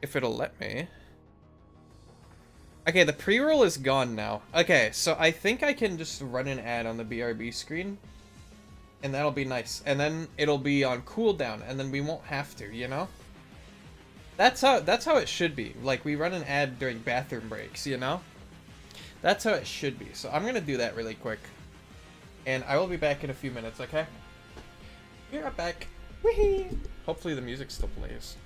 if it'll let me. Okay, the pre-roll is gone now. Okay, so I think I can just run an ad on the BRB screen. And that'll be nice. And then it'll be on cooldown, and then we won't have to, you know? That's how it should be. Like, we run an ad during bathroom breaks, you know? That's how it should be. So I'm gonna do that really quick. And I will be back in a few minutes, okay? Be right back. Whee! Hopefully the music still plays.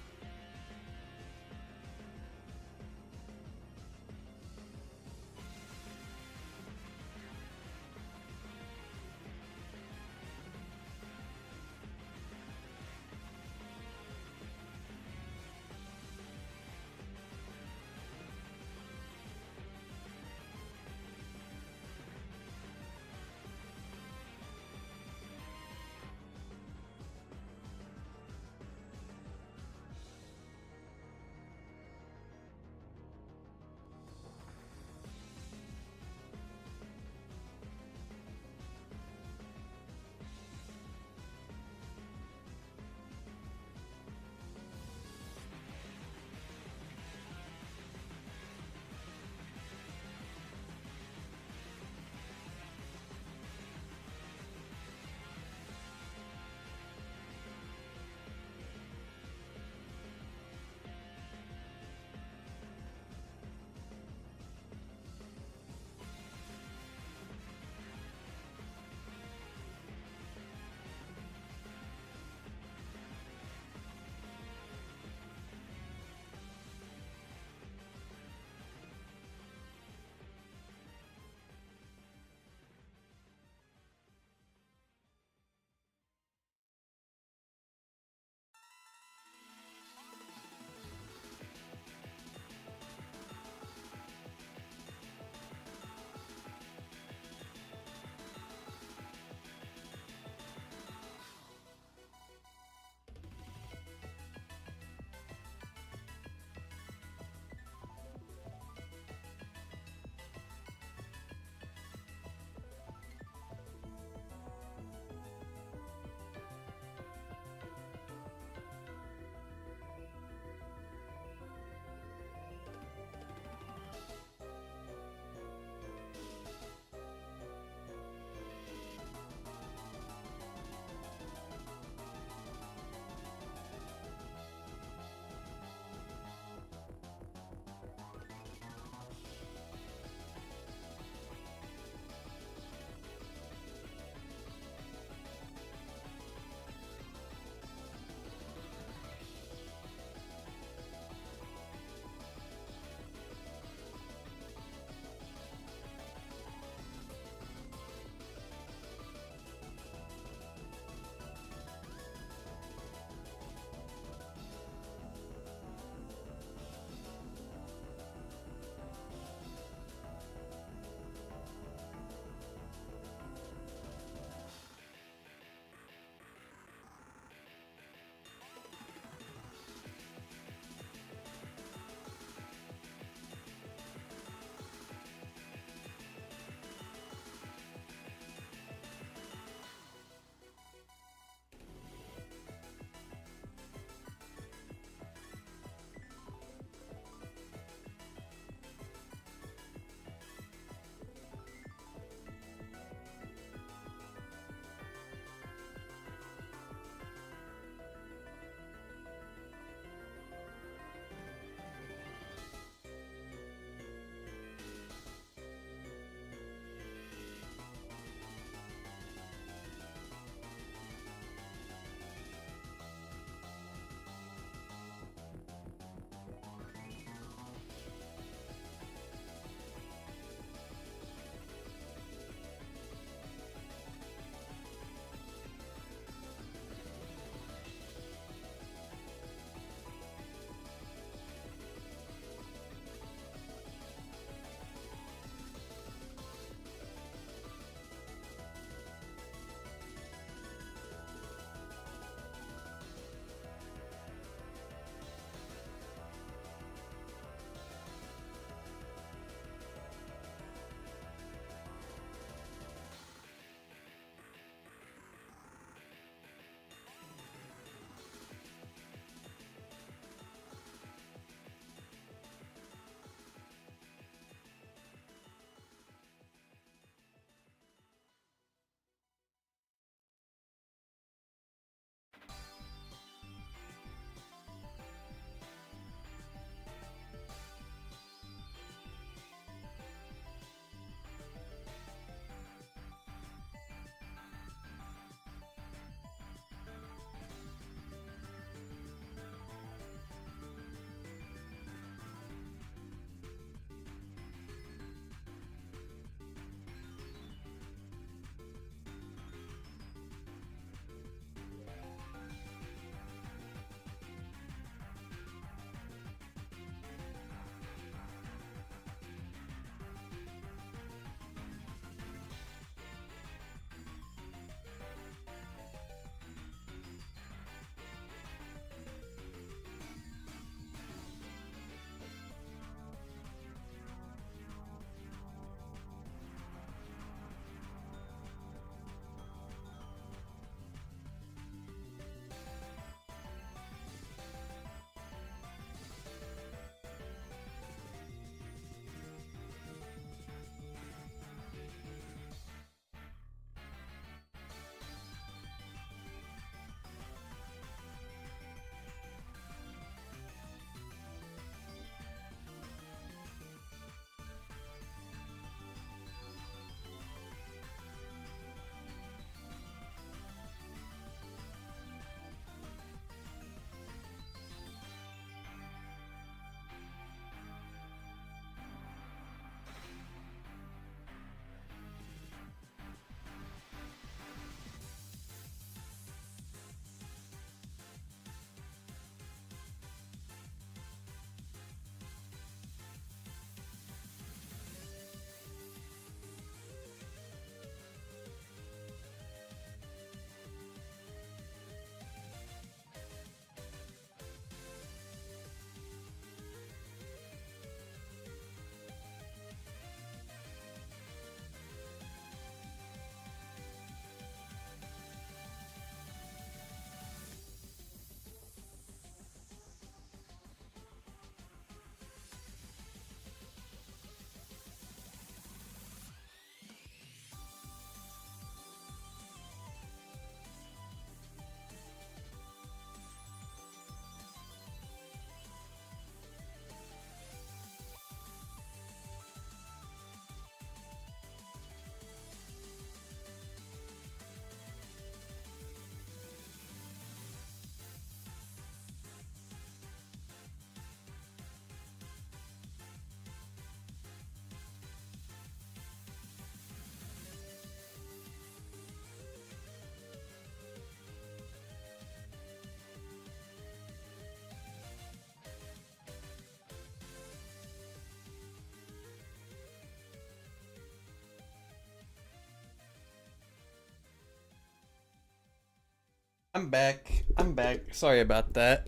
I'm back. I'm back. Sorry about that.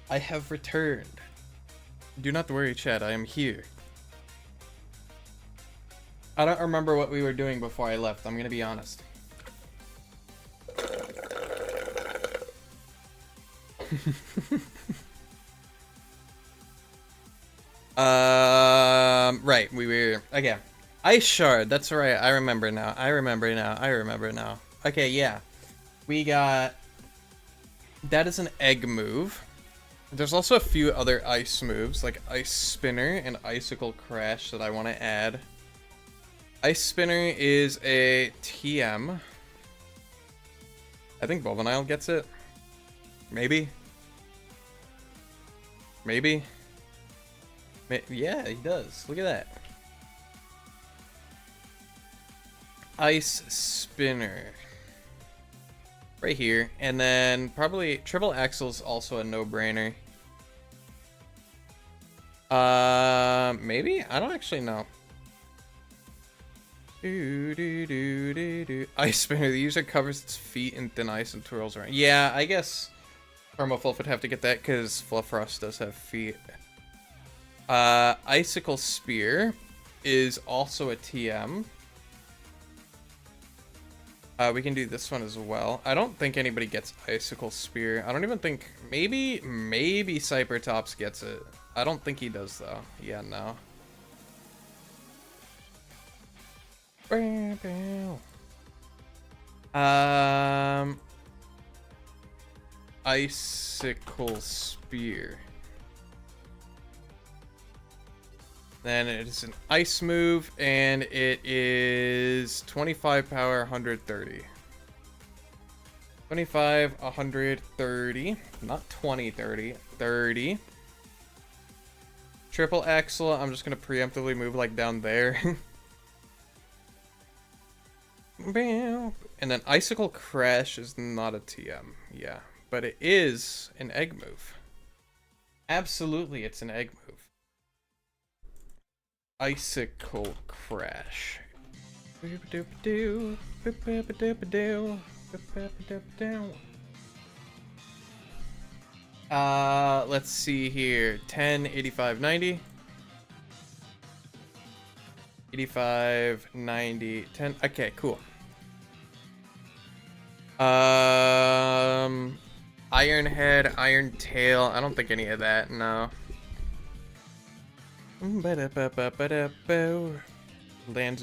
I have returned. Do not worry, chat. I am here. I don't remember what we were doing before I left. I'm gonna be honest. Right. We were again. Ice shard. That's right. I remember now. I remember now. Okay, yeah. We got. That is an egg move. There's also a few other ice moves, like Ice Spinner and Icicle Crash, that I want to add. Ice Spinner is a TM. I think Bobanile gets it. Maybe. Maybe. Yeah, he does. Look at that. Ice Spinner. Right here. And then probably Triple Axle's also a no-brainer. Maybe? I don't actually know. Ice Spinner. The user covers its feet in thin ice and twirls around. Yeah, I guess Permafluff would have to get that because Fluffrost does have feet. Icicle Spear is also a TM. We can do this one as well. I don't think anybody gets Icicle Spear. I don't even think... Maybe Cybertops gets it. I don't think he does, though. Yeah, no. Icicle Spear. Then it is an ice move, and it is 25 power, 130. 25, 130. Not 20, 30. 30. Triple Axle, I'm just going to preemptively move, like, down there. And then Icicle Crash is not a TM. Yeah, but it is an egg move. Absolutely, it's an egg move. Icicle Crash. Let's see here. 10, 85, 90. 85, 90, 10. Okay, cool. Iron Head, Iron Tail. I don't think any of that, no. Land's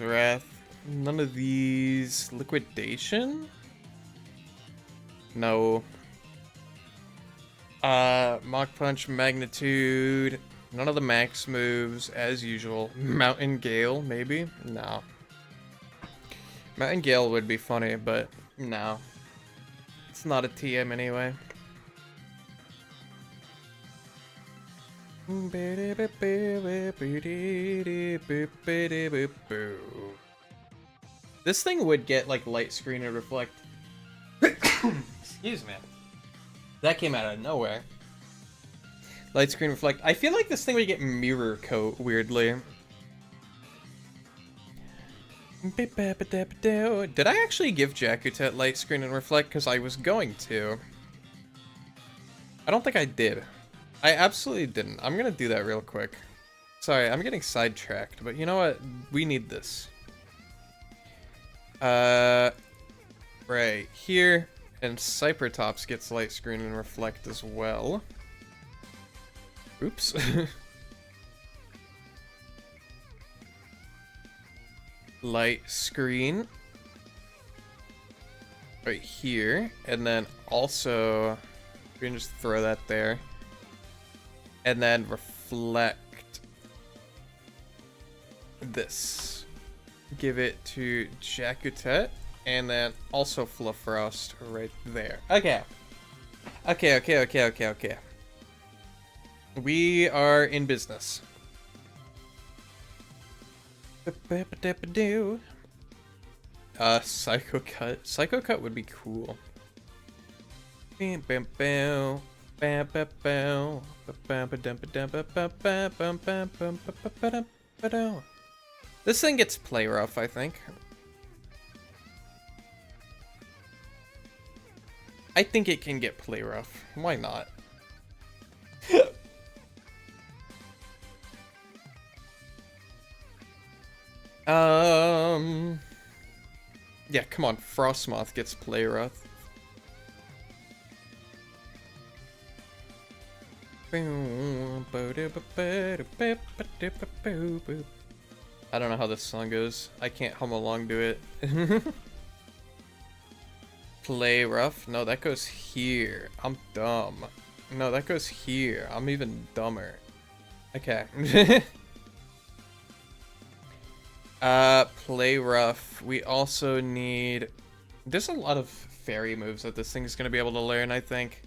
Wrath. None of these. Liquidation? No. Mach Punch, Magnitude. None of the max moves, as usual. Mountain Gale, maybe? No. Mountain Gale would be funny, but no. It's not a TM anyway. This thing would get like Light Screen and Reflect. Excuse me. That came out of nowhere. Light Screen Reflect. I feel like this thing would get Mirror Coat weirdly. Did I actually give Jakutet Light Screen and Reflect? Because I was going to. I don't think I did. I absolutely didn't. I'm gonna do that real quick. Sorry, I'm getting sidetracked, but you know what? We need this. Right here, and Cybertops gets Light Screen and Reflect as well. Oops. Light Screen. Right here, and then also, we can just throw that there. And then Reflect this. Give it to Jakutet. And then also Fluffrost right there. Okay. Okay. We are in business. Psycho Cut. Psycho Cut would be cool. Bam, bam, bam. This thing gets play rough, I think. I think it can get play rough. Why not? Yeah, come on. Frostmoth gets play rough. I don't know how this song goes. I can't hum along to it. Play rough? No, that goes here. I'm dumb. No, that goes here. I'm even dumber. Okay. Play rough. We also need... There's a lot of fairy moves that this thing is going to be able to learn, I think.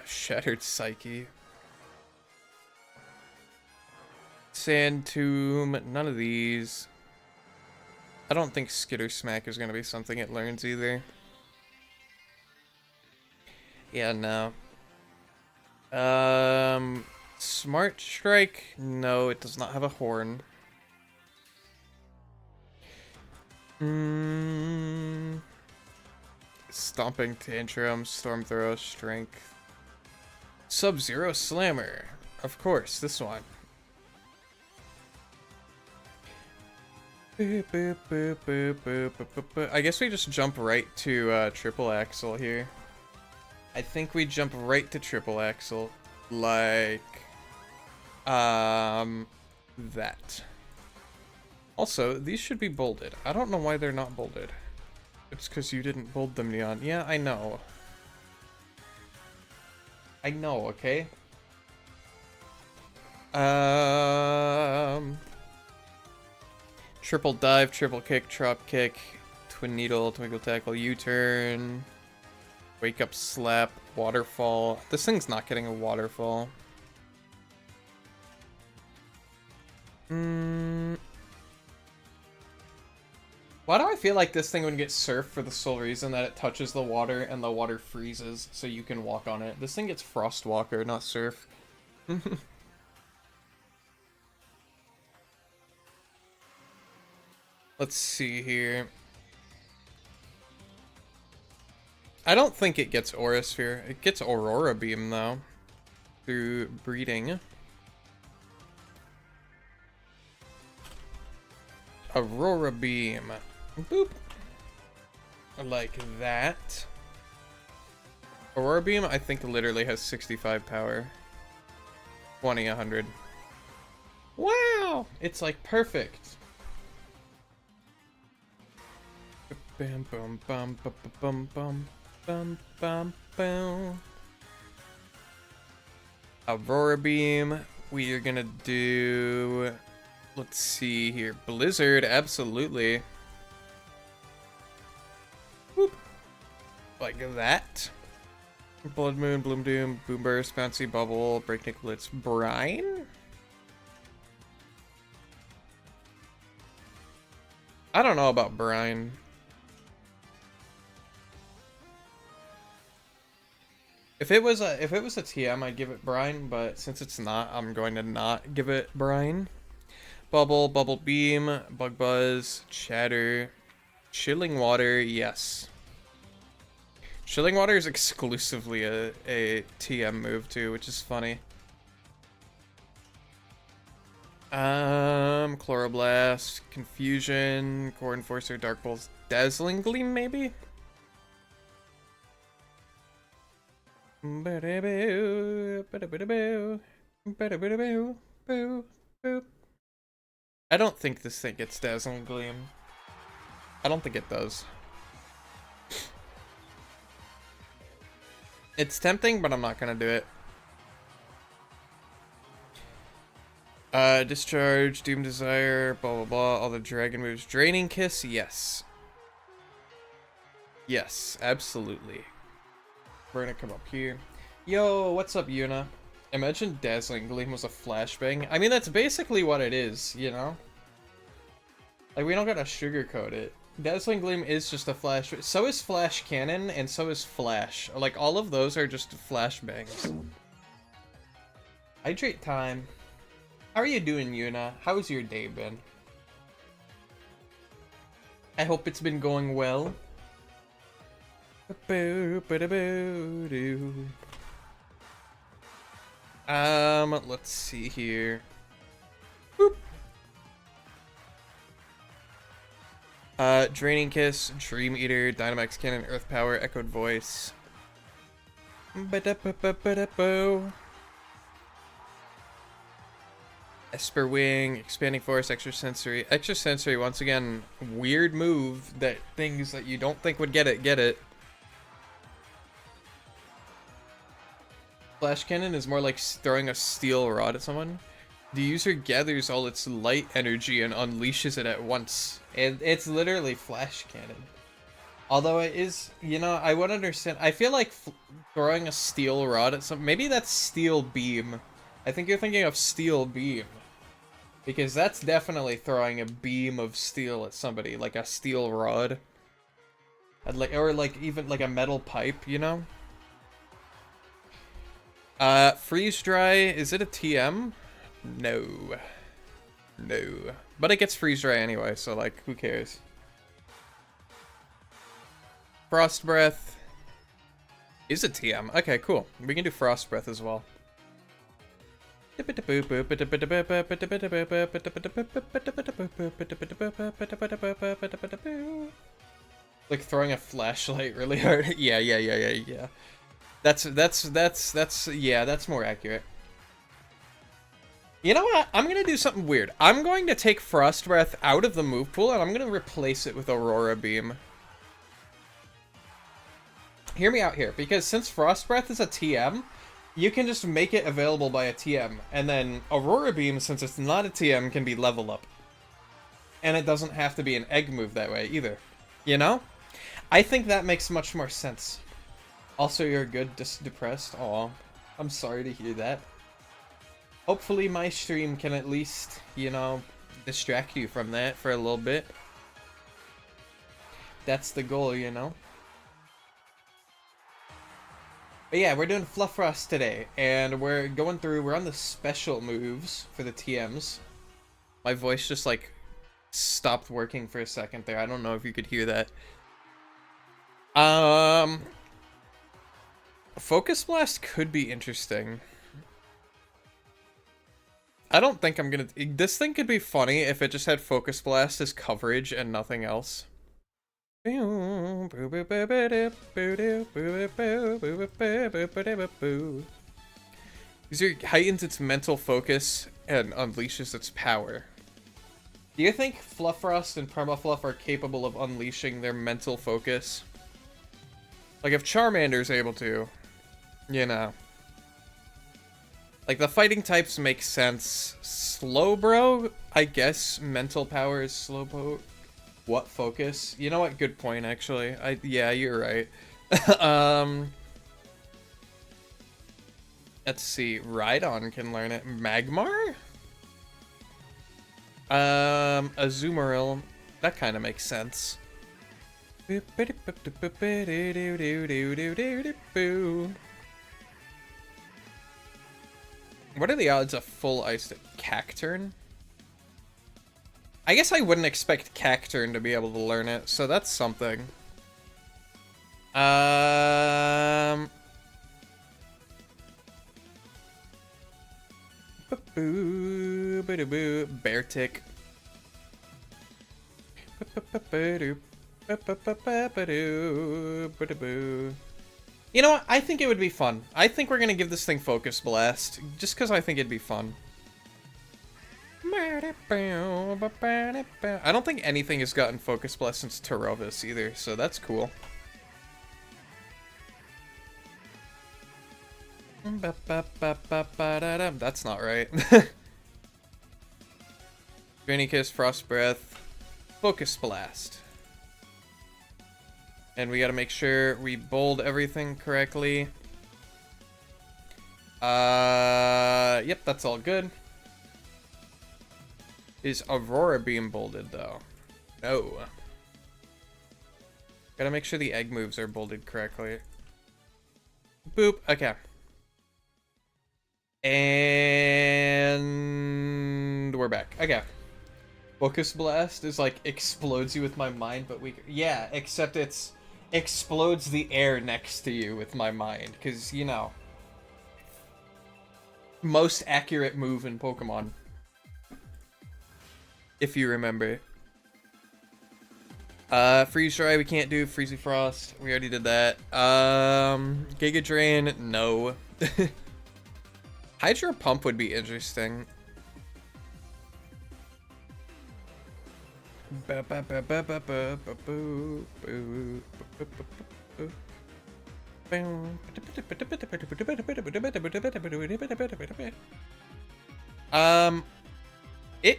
Shattered Psyche. Sand Tomb, none of these. I don't think Skitter Smack is going to be something it learns either. Yeah, no. Smart Strike, no, it does not have a horn. Stomping Tantrum, Storm Throw, Strength. Sub-Zero Slammer. Of course, this one. I guess we just jump right to Triple Axle here. I think we jump right to Triple Axle. Like... that. Also, these should be bolded. I don't know why they're not bolded. It's because you didn't bold them, Neon. Yeah, I know. I know, okay? Triple dive, triple kick, drop kick, twin needle, twinkle tackle, U-turn, wake up slap, waterfall. This thing's not getting a waterfall. Why do I feel like this thing would get surf for the sole reason that it touches the water and the water freezes so you can walk on it? This thing gets Frostwalker, not surf. Let's see here. I don't think it gets Aura Sphere. It gets Aurora Beam, though. Through breeding. Aurora Beam. Boop. Like that. Aurora Beam, I think, literally has 65 power. 20, 100. Wow! It's, like, perfect. Bam, bum, bum, bum, bum, bum, bum, bum, bum. Aurora Beam. We are gonna do... Let's see here. Blizzard, absolutely. Whoop. Like that. Blood Moon, Bloom Doom, Boom Burst, Bouncy Bubble, Breakneck Blitz, Brine? I don't know about Brine. If it was a TM, I'd give it Brine, but since it's not, I'm going to not give it Brine. Bubble, Bubble Beam, Bug Buzz, Chatter, Chilling Water, yes. Chilling Water is exclusively a TM move too, which is funny. Chloroblast, Confusion, Core Enforcer, Dark Pulse, Dazzling Gleam, maybe? I don't think this thing gets Dazzling Gleam. I don't think it does. It's tempting, but I'm not gonna do it. Discharge, Doom Desire, blah blah blah, all the dragon moves. Draining Kiss, yes. Yes, absolutely. We're gonna come up here. Yo, what's up, Yuna? Imagine Dazzling Gleam was a flashbang. I mean, that's basically what it is, you know? Like, we don't gotta sugarcoat it. Dazzling Gleam is just a flash. So is Flash Cannon, and so is Flash. Like, all of those are just flashbangs. Hydrate time. How are you doing, Yuna? How's your day been? I hope it's been going well. Let's see here. Boop. Draining Kiss, Dream Eater, Dynamax Cannon, Earth Power, Echoed Voice. Esper Wing, Expanding Force, Extrasensory. Extrasensory, once again, weird move that things that you don't think would get it. Flash Cannon is more like throwing a steel rod at someone. The user gathers all its light energy and unleashes it at once. And it's literally Flash Cannon. Although it is, you know, I would understand. I feel like throwing a steel rod at some. Maybe that's Steel Beam. I think you're thinking of Steel Beam. Because that's definitely throwing a beam of steel at somebody, like a steel rod. Or like even like a metal pipe, you know? Freeze Dry, is it a TM? No. No. But it gets Freeze Dry anyway, so like, who cares? Frost Breath is a TM. Okay, cool. We can do Frost Breath as well. Like throwing a flashlight really hard. Yeah. That's more accurate. You know what? I'm gonna do something weird. I'm going to take Frost Breath out of the move pool and I'm gonna replace it with Aurora Beam. Hear me out here, because since Frost Breath is a TM, you can just make it available by a TM, and then Aurora Beam, since it's not a TM, can be level up. And it doesn't have to be an egg move that way either. You know? I think that makes much more sense. Also, you're good, depressed. Aw, I'm sorry to hear that. Hopefully my stream can at least, you know, distract you from that for a little bit. That's the goal, you know? But yeah, we're doing Fluff Frost today, and we're going through, we're on the special moves for the TMs. My voice just, like, stopped working for a second there. I don't know if you could hear that. Focus Blast could be interesting. I don't think I'm gonna... This thing could be funny if it just had Focus Blast as coverage and nothing else. User heightens its mental focus and unleashes its power. Do you think Fluffrost and Permafluff are capable of unleashing their mental focus? Like if Charmander's able to, you know. Like the fighting types make sense. Slowbro, I guess mental power is Slowbro. What focus? You know what? Good point, actually. Yeah, you're right. Let's see. Rhydon can learn it. Magmar? Azumarill. That kind of makes sense. What are the odds of full ice Cacturn? I guess I wouldn't expect Cacturn to be able to learn it, so that's something. Beartic. You know what? I think it would be fun. I think we're gonna give this thing Focus Blast, just because I think it'd be fun. I don't think anything has gotten Focus Blast since Terovis either, so that's cool. That's not right. Granny Kiss, Frost Breath, Focus Blast. And we gotta make sure we bold everything correctly. Yep, that's all good. Is Aurora Beam bolded, though? No. Gotta make sure the egg moves are bolded correctly. Boop. Okay. And we're back. Okay. Focus Blast is like explodes you with my mind, but weaker. Yeah, except it's explodes the air next to you with my mind, because, you know, most accurate move in Pokemon. If you remember. Freeze Dry we can't do. Freezy Frost, we already did that. Giga Drain, no. Hydro Pump would be interesting. It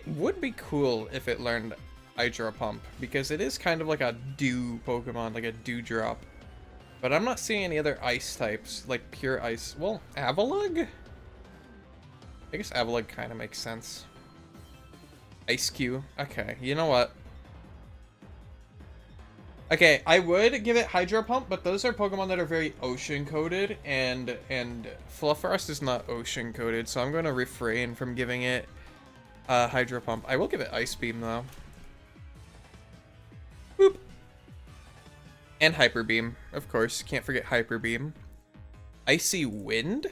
would be cool if it learned Hydro Pump, because it is kind of like a dew Pokemon, like a Dewdrop. But I'm not seeing any other ice types, like pure ice. Well, Avalugg? I guess Avalugg kind of makes sense. Ice Q. Okay, you know what? Okay, I would give it Hydro Pump, but those are Pokemon that are very ocean-coded, and Fluffrost is not ocean-coded, so I'm going to refrain from giving it Hydro Pump. I will give it Ice Beam, though. Boop. And Hyper Beam, of course. Can't forget Hyper Beam. Icy Wind?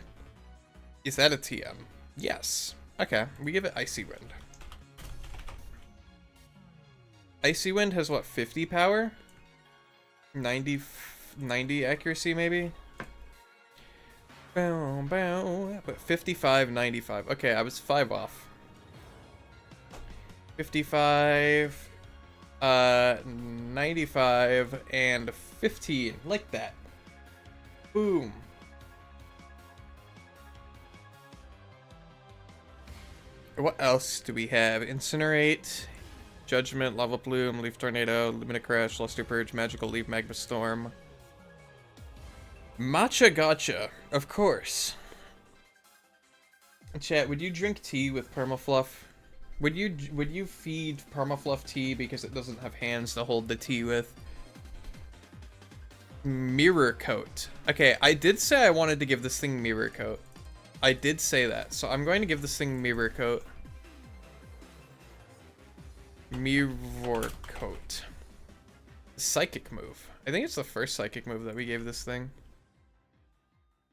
Is that a TM? Yes. Okay, we give it Icy Wind. Icy Wind has what, 50 power? 90 accuracy maybe? Bow, bow. But 55, 95. Okay, I was 5 off. 55, 95, and 15. Like that. Boom. What else do we have? Incinerate, Judgment, Lava Plume, Leaf Tornado, Lumina Crash, Luster Purge, Magical Leaf, Magma Storm. Matcha Gotcha, of course. Chat, would you drink tea with Permafluff? Would you feed Permafluff tea because it doesn't have hands to hold the tea with? Mirror Coat. Okay, I did say I wanted to give this thing Mirror Coat. I did say that, so I'm going to give this thing Mirror Coat. Mirror Coat. Psychic move. I think it's the first psychic move that we gave this thing.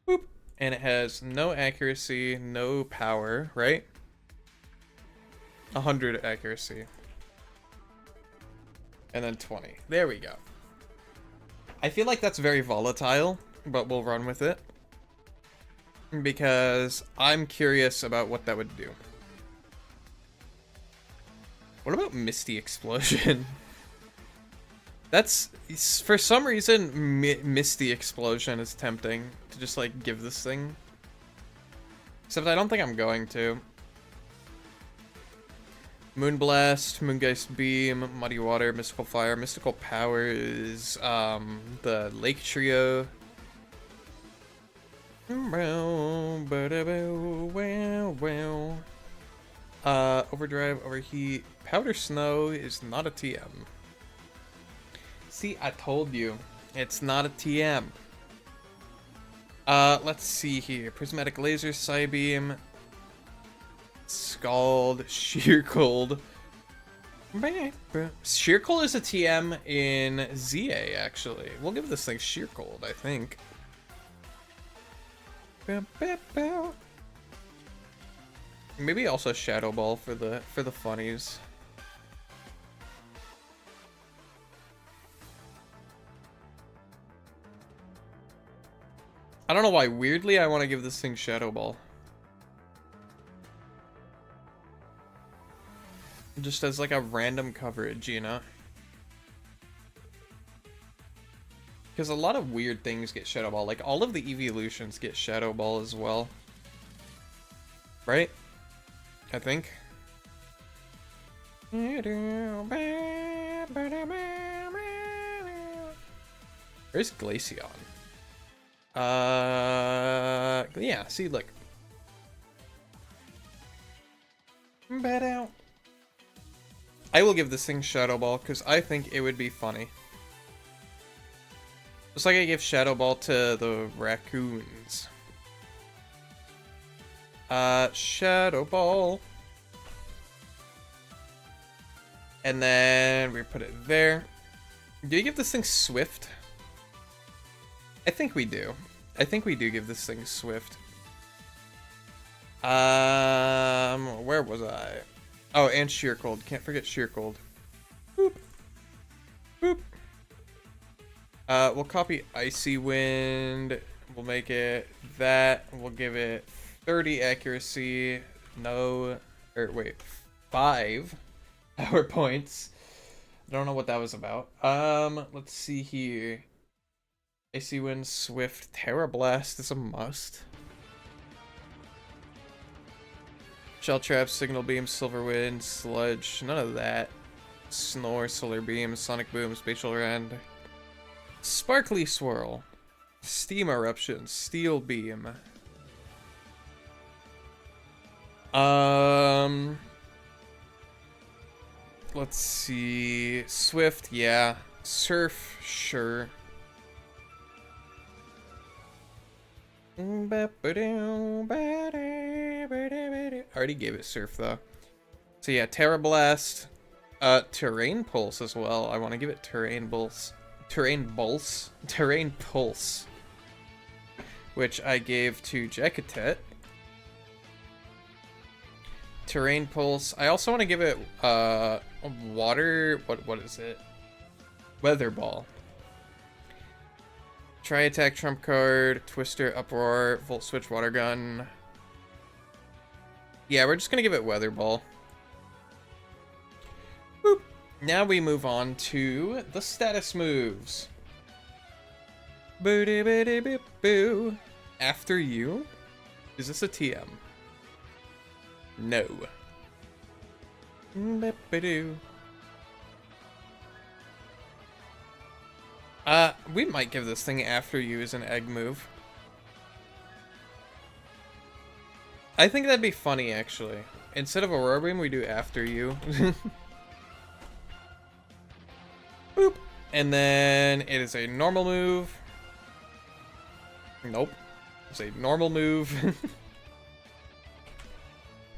Boop. And it has no accuracy, no power, right? 100 accuracy. And then 20. There we go. I feel like that's very volatile, but we'll run with it. Because I'm curious about what that would do. What about Misty Explosion? That's, for some reason, Misty Explosion is tempting to just, like, give this thing. Except I don't think I'm going to. Moonblast, Moongeist Beam, Muddy Water, Mystical Fire, Mystical Powers, the Lake Trio. Overdrive, Overheat. Powder Snow is not a TM. See, I told you. It's not a TM. Let's see here. Prismatic Laser, Psybeam, Scald, Sheer Cold. Sheer Cold is a TM in ZA, actually. We'll give this thing Sheer Cold, I think. Maybe also Shadow Ball for the funnies. I don't know why, weirdly I want to give this thing Shadow Ball. Just as like a random coverage, you know? Because a lot of weird things get Shadow Ball. Like, all of the evolutions get Shadow Ball as well. Right? I think. Where's Glaceon? Yeah, see, look. Bad out. I will give this thing Shadow Ball, because I think it would be funny. Just like I gave Shadow Ball to the raccoons. Shadow Ball. And then we put it there. Do you give this thing Swift? I think we do. I think we do give this thing Swift. Where was I? Oh, and Sheer Cold. Can't forget Sheer Cold. Boop. Boop. We'll copy Icy Wind. We'll make it that. We'll give it 30 accuracy. No, or wait, 5 power points. I don't know what that was about. Let's see here. Icy Wind, Swift, Terra Blast is a must. Shell Trap, Signal Beam, Silver Wind, Sludge, none of that. Snore, Solar Beam, Sonic Boom, Spatial Rend. Sparkly Swirl. Steam Eruption, Steel Beam. Let's see. Swift, yeah. Surf, sure. Already gave it Surf though. So yeah, Terra Blast. Terrain Pulse as well. I want to give it Terrain Pulse. Terrain Pulse. Which I gave to Jekatet. Terrain Pulse. I also want to give it water. What is it? Weather Ball. Tri Attack Trump card. Twister Uproar. Volt Switch Water Gun. Yeah, we're just gonna give it Weather Ball. Boop. Now we move on to the status moves. Boo doo boo doo boo boo. After you. Is this a TM? No. Boop-a-doo. We might give this thing After You as an egg move. I think that'd be funny, actually. Instead of Aurora Beam, we do After You. Boop. And then it is a normal move. Nope. It's a normal move.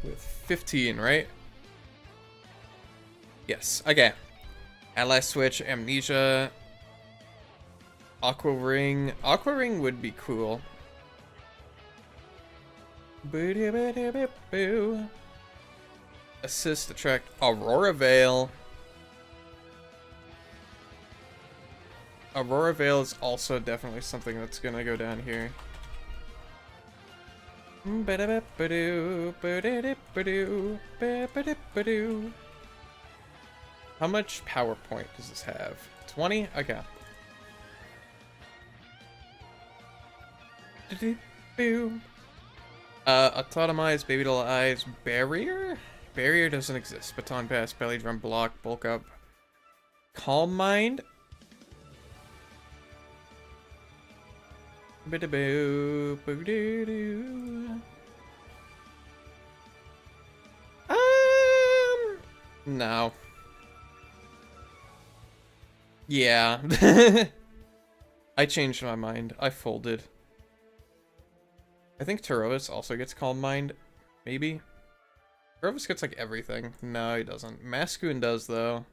With 15, right? Yes. Okay. Ally Switch, Amnesia. Aqua Ring. Aqua Ring would be cool. Boo-doo-boo-doo-boo. Assist, attract, Aurora Veil. Aurora Veil is also definitely something that's gonna go down here. How much power point does this have? 20? Okay. Autotomize, Baby Doll Eyes, Barrier? Barrier doesn't exist. Baton Pass, Belly Drum Block, Bulk Up. Calm Mind? No. Yeah. I changed my mind. I folded. I think Terovis also gets Calm Mind. Maybe? Terovis gets like everything. No, he doesn't. Mascoon does though.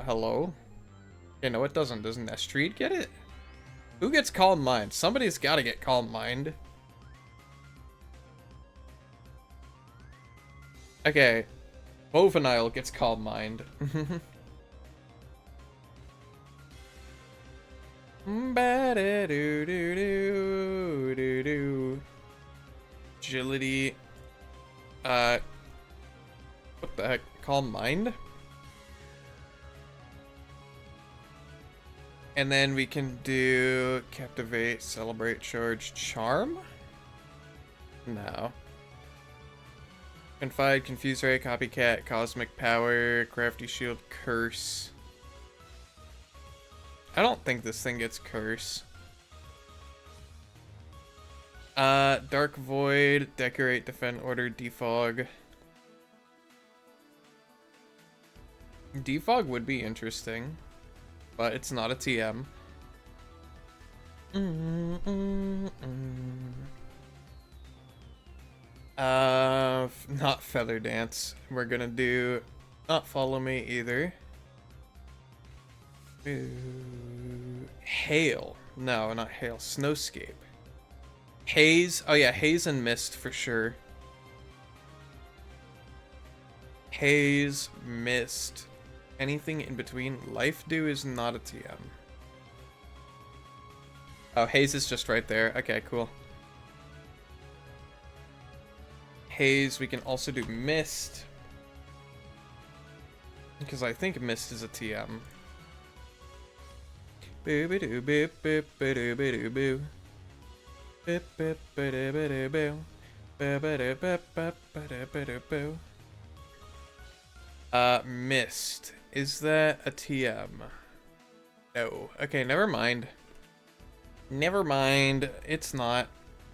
Hello? Okay, no it doesn't. Doesn't Nestreed get it? Who gets Calm Mind? Somebody's gotta get Calm Mind. Okay. Bovenile gets Calm Mind. Agility. What the heck? Calm Mind? And then we can do Captivate, Celebrate, Charge, Charm? No. Confide, Confuse Ray, Copycat, Cosmic Power, Crafty Shield, Curse. I don't think this thing gets Curse. Dark Void, Decorate, Defend, Order, Defog. Defog would be interesting. but it's not a TM. Not Feather Dance. We're gonna do not Follow Me either. Hail. No, not Hail. Snowscape. Haze. Oh yeah, Haze and Mist for sure. Haze, Mist. Anything in between. Life Dew is not a TM. Oh, Haze is just right there. Okay, cool. Haze, we can also do Mist. Because I think Mist is a TM. Boo boo doo boo boo boo doo boo doo boo. Boo boo boo doo boo doo boo. Boo boo doo boo boo boo doo boo doo boo. Mist. Is that a TM? No. Okay, never mind. Never mind. It's not.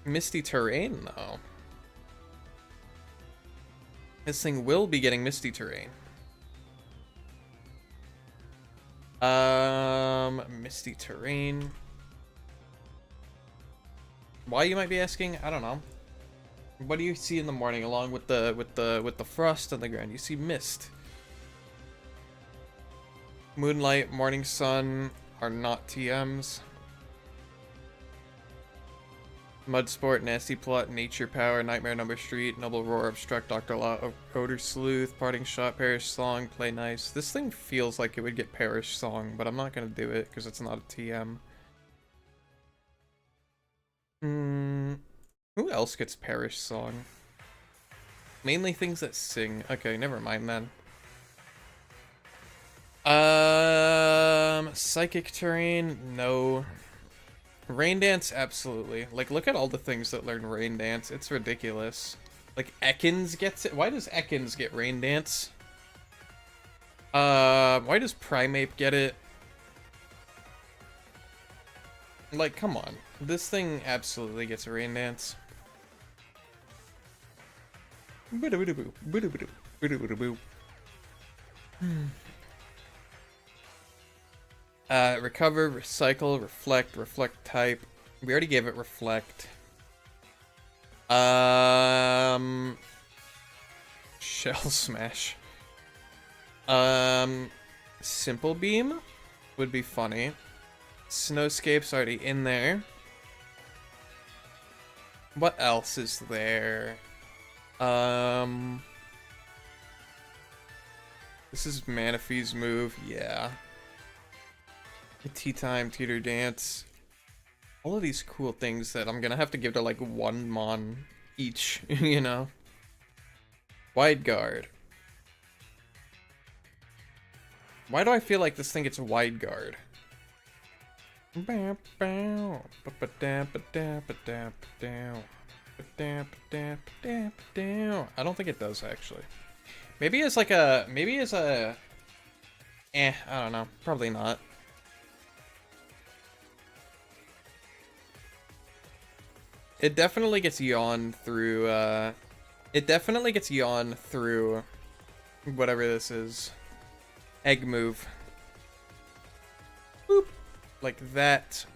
Misty Terrain, though. This thing will be getting Misty Terrain. Misty Terrain. Why, you might be asking? I don't know. What do you see in the morning along with the frost on the ground? You see mist. Moonlight, Morning Sun are not TMs. Mudsport, Nasty Plot, Nature Power, Nightmare Number Street, Noble Roar, Obstruct, Dr. Law, Odor Sleuth, Parting Shot, Perish Song, Play Nice. This thing feels like it would get Perish Song, but I'm not going to do it because it's not a TM. Who else gets Perish Song? Mainly things that sing. Okay, never mind then. Psychic Terrain, no. Rain Dance, absolutely. Like, look at all the things that learn Rain Dance. It's ridiculous. Like, Ekans gets it. Why does Ekans get Rain Dance? Why does Primeape get it? Like, come on. This thing absolutely gets a Rain Dance. Recover, Recycle, Reflect, Reflect Type. We already gave it Reflect. Shell Smash. Simple Beam would be funny. Snowscape's already in there. What else is there? This is Manaphy's move, yeah. Tea Time, Teeter Dance. All of these cool things that I'm gonna have to give to like one mon each, you know? Wide Guard. Why do I feel like this thing gets Wide Guard? I don't think it does, actually. Maybe it's like a... Maybe it's a... I don't know. Probably not. It definitely gets yawned through, it definitely gets yawned through whatever this is. Egg move. Boop. Like that.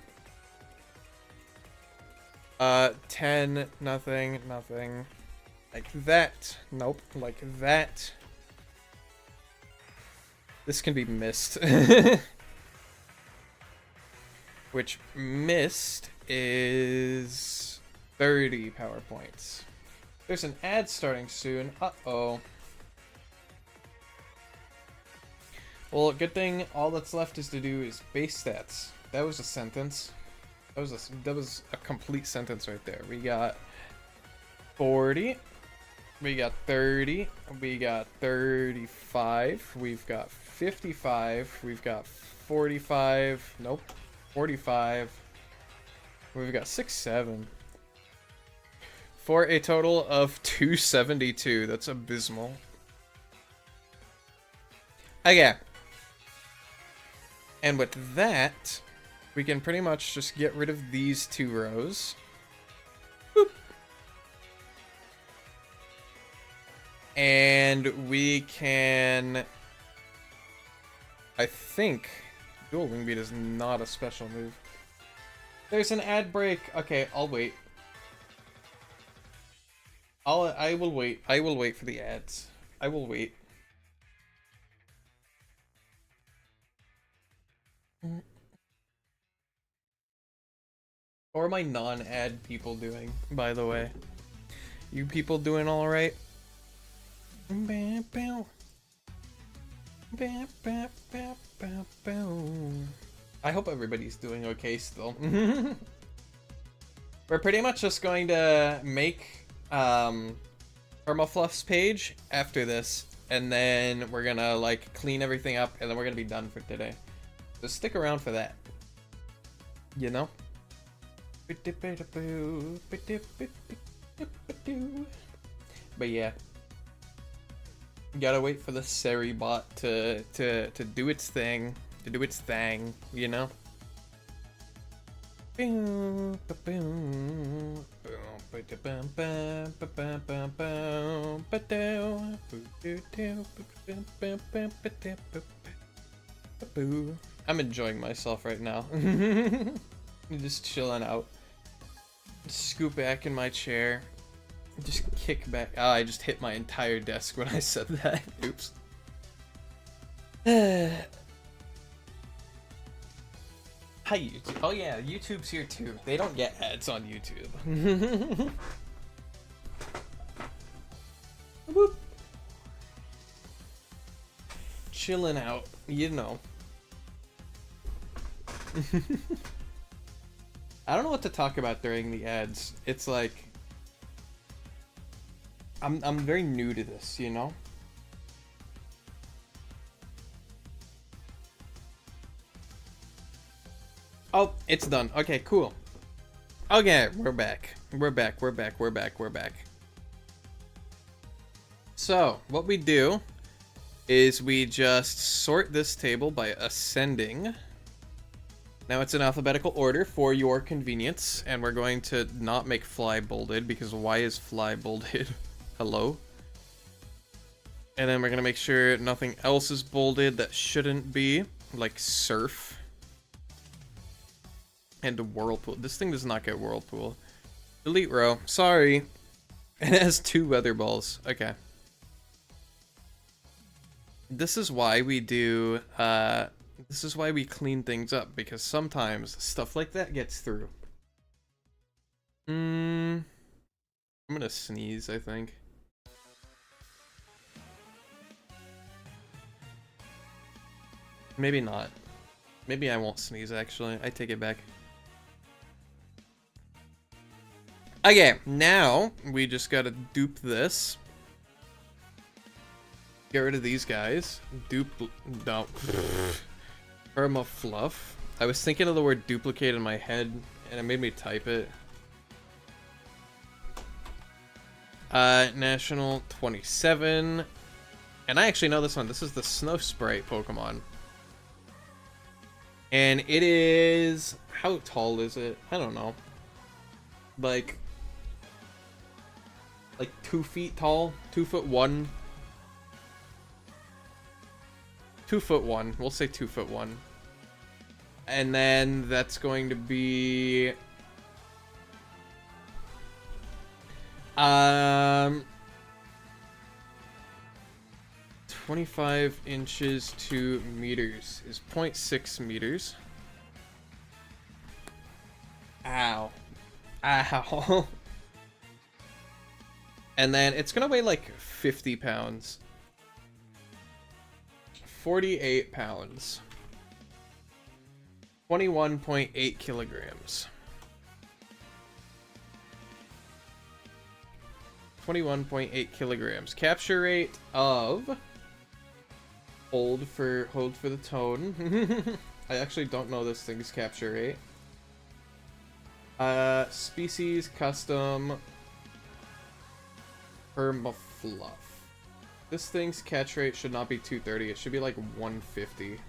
10, nothing, nothing. Like that. Nope. Like that. This can be missed. Which missed is 30 power points. There's an ad starting soon. Uh-oh. Well, good thing all that's left is to do is base stats. That was a sentence. That was a complete sentence right there. We got 40. We got 30. We got 35. We've got 55. We've got 45. Nope. 45. We've got 6-7. For a total of 272. That's abysmal. Okay. And with that, we can pretty much just get rid of these two rows. Boop. And we can, I think, Dual wing beat is not a special move. There's an ad break. Okay, I'll wait. I will wait. I will wait for the ads. I will wait. How are my non-ad people doing, by the way? You people doing alright? I hope everybody's doing okay still. We're pretty much just going to make Permafluff's page after this, and then we're gonna like clean everything up, and then we're gonna be done for today. So stick around for that. You know? But yeah. Gotta wait for the Seri bot to do its thing. To do its thing, you know? I'm enjoying myself right now. Just chilling out. Scoop back in my chair. Just kick back. Oh, I just hit my entire desk when I said that. Oops. Hi, YouTube. Oh yeah, YouTube's here too. They don't get ads on YouTube. Whoop. Chilling out, you know. I don't know what to talk about during the ads. It's like I'm very new to this, you know? Oh, it's done. Okay, cool. Okay, we're back. We're back. So, what we do is we just sort this table by ascending. Now it's in alphabetical order for your convenience, and we're going to not make fly bolded, because why is fly bolded? Hello? And then we're gonna make sure nothing else is bolded that shouldn't be, like surf. And whirlpool. This thing does not get whirlpool. Delete row. Sorry. It has 2 weather balls. Okay. This is why we do, this is why we clean things up, because sometimes stuff like that gets through. I'm gonna sneeze, I think. Maybe not. Maybe I won't sneeze, actually. I take it back. Okay, now we just gotta dupe this. Get rid of these guys. Dupe. No. Permafluff. I was thinking of the word duplicate in my head, and it made me type it. National 27. And I actually know this one. This is the Snow Sprite Pokemon. And it is... How tall is it? I don't know. Like 2 feet tall? 2'1". 2'1". We'll say 2'1". And then that's going to be... 25 inches to meters is 0.6 meters. Ow. Ow. And then it's gonna weigh like 50 pounds. 48 pounds. 21.8 kilograms. 21.8 kilograms. Capture rate of... Hold for the tone. I actually don't know this thing's capture rate. Species, custom, Permafluff. This thing's catch rate should not be 230. It should be like 150.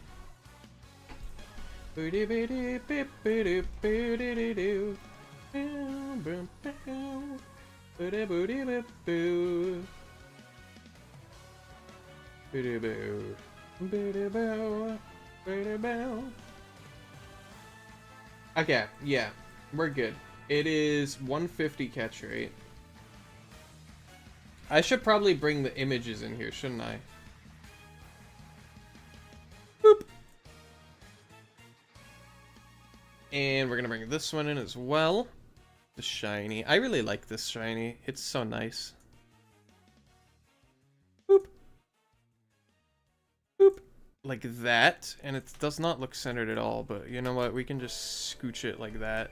Okay, yeah, we're good. It is 150 catch rate. I should probably bring the images in here, shouldn't I? Boop. And we're gonna bring this one in as well. The shiny. I really like this shiny. It's so nice. Boop. Boop. Like that. And it does not look centered at all, but you know what? We can just scooch it like that.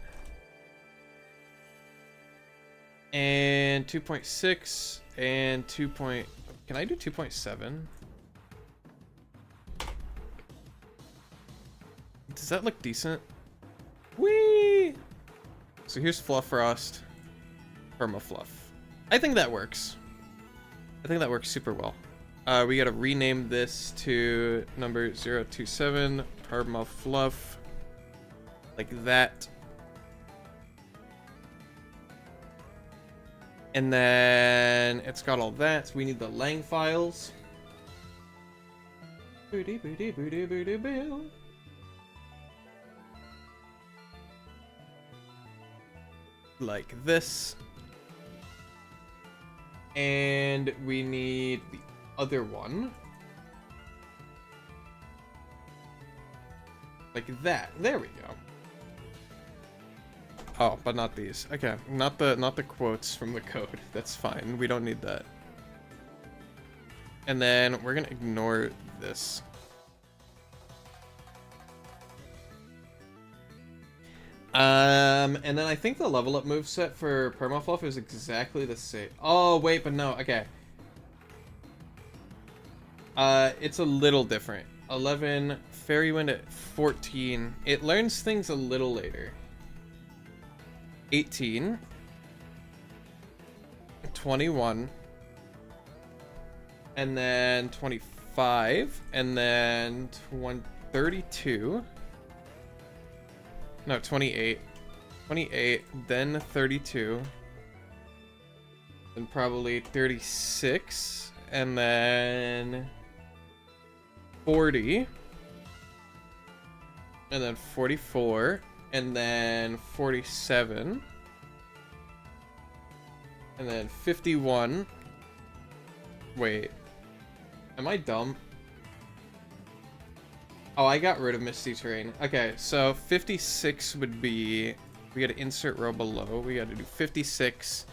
And 2.6 and 2. Can I do 2.7? Does that look decent? Whee! So here's Fluff Frost, Permafluff. I think that works. I think that works super well. We gotta rename this to number 027 Permafluff, like that. And then it's got all that. We need the lang files. Booty booty booty booty boo. Like this. And we need the other one. Like that. There we go. Oh, but not these. Okay, not the quotes from the code. That's fine. We don't need that. And then we're gonna ignore this. And then I think the level up moveset for Permafluff is exactly the same. Oh, wait, but no, okay. It's a little different. 11, Fairy Wind at 14. It learns things a little later. 18. 21. And then 25. And then 32. No, 28. 28, then 32. Then probably 36. And then 40. And then 44. And then 47. And then 51. Wait. Am I dumb? Oh, I got rid of Misty Terrain. Okay, so 56 would be... We gotta insert row below. We gotta do 56.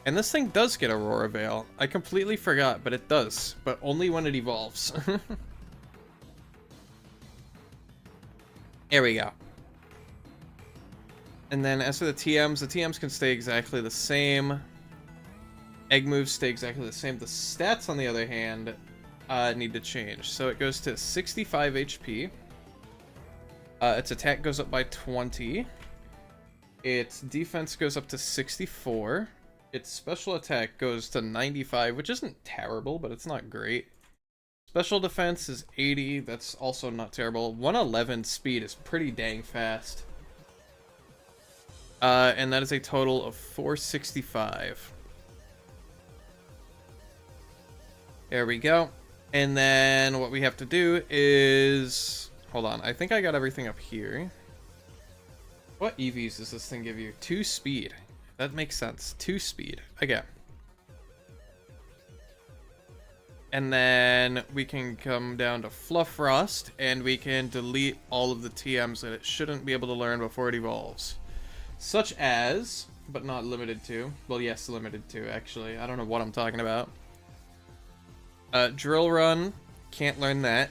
And this thing does get Aurora Veil. I completely forgot, but it does. But only when it evolves. There we go. And then as for the TMs can stay exactly the same. Egg moves stay exactly the same. The stats, on the other hand, need to change. So it goes to 65 HP. Its attack goes up by 20. Its defense goes up to 64. Its special attack goes to 95, which isn't terrible, but it's not great. Special defense is 80. That's also not terrible. 111 speed is pretty dang fast. And that is a total of 465. There we go. And then what we have to do is... Hold on, I think I got everything up here. What EVs does this thing give you? 2 speed. That makes sense. 2 speed. Okay. And then we can come down to Fluff Frost, and we can delete all of the TMs that it shouldn't be able to learn before it evolves. Such as, but not limited to... Well, yes, limited to, actually. I don't know what I'm talking about. Drill Run, can't learn that.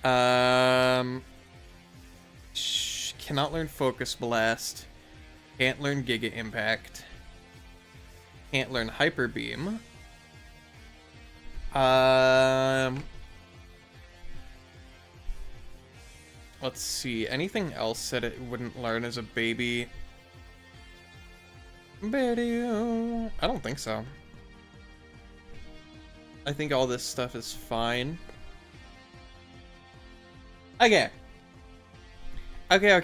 Cannot learn Focus Blast. Can't learn Giga Impact. Can't learn Hyper Beam. Let's see, anything else that it wouldn't learn as a baby? I don't think so. I think all this stuff is fine. Okay. Okay.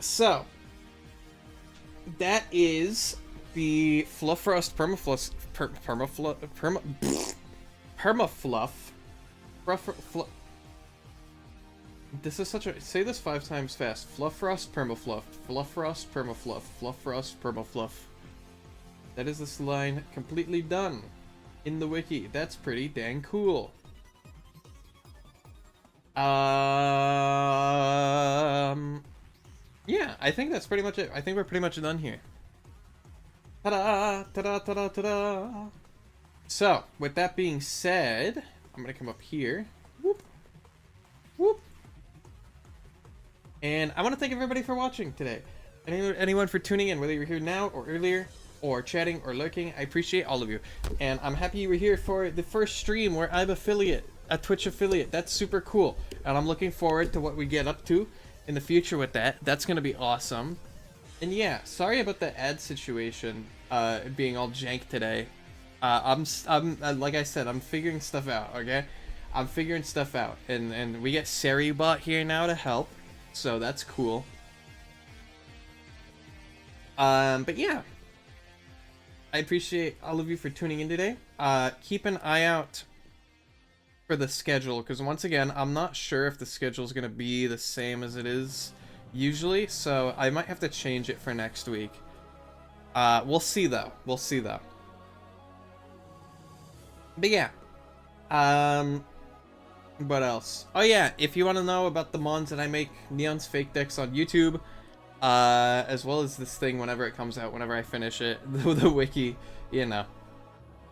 So, that is the Fluff Frost Permafluff This is such a... Say this 5 times fast. Fluffrost, permafluff. Fluffrost, permafluff. Fluffrost, permafluff. That is this line completely done in the wiki. That's pretty dang cool. Yeah, I think that's pretty much it. I think we're pretty much done here. Ta-da! Ta-da! Ta-da! Ta-da! So, with that being said, I'm gonna come up here. Whoop. Whoop. And I want to thank everybody for watching today. Anyone for tuning in, whether you're here now or earlier, or chatting or lurking, I appreciate all of you. And I'm happy you were here for the first stream where I'm a Twitch affiliate. That's super cool. And I'm looking forward to what we get up to in the future with that. That's going to be awesome. And yeah, sorry about the ad situation being all jank today. I'm like I said, I'm figuring stuff out, okay? I'm figuring stuff out. And we get Seribot here now to help. So that's cool. But yeah, I appreciate all of you for tuning in today. Keep an eye out for the schedule, because once again, I'm not sure if the schedule is going to be the same as it is usually, so I might have to change it for next week. We'll see though. We'll see though. But yeah. What else? Oh yeah, if you want to know about the mons that I make, Neon's Fake Decks on YouTube, as well as this thing whenever it comes out, whenever I finish it, the wiki, you know,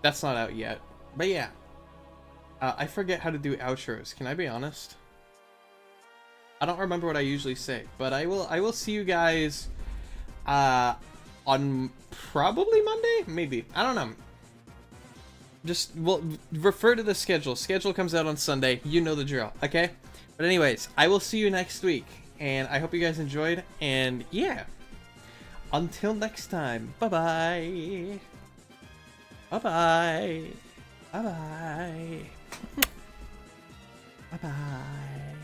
that's not out yet. But yeah, I forget how to do outros. Can I be honest? I don't remember what I usually say, but I will see you guys on probably Monday, maybe. I don't know. Just, well, refer to the schedule. Schedule comes out on Sunday. You know the drill, okay? But anyways, I will see you next week. And I hope you guys enjoyed. And yeah. Until next time. Bye-bye. Bye-bye. Bye-bye. Bye-bye.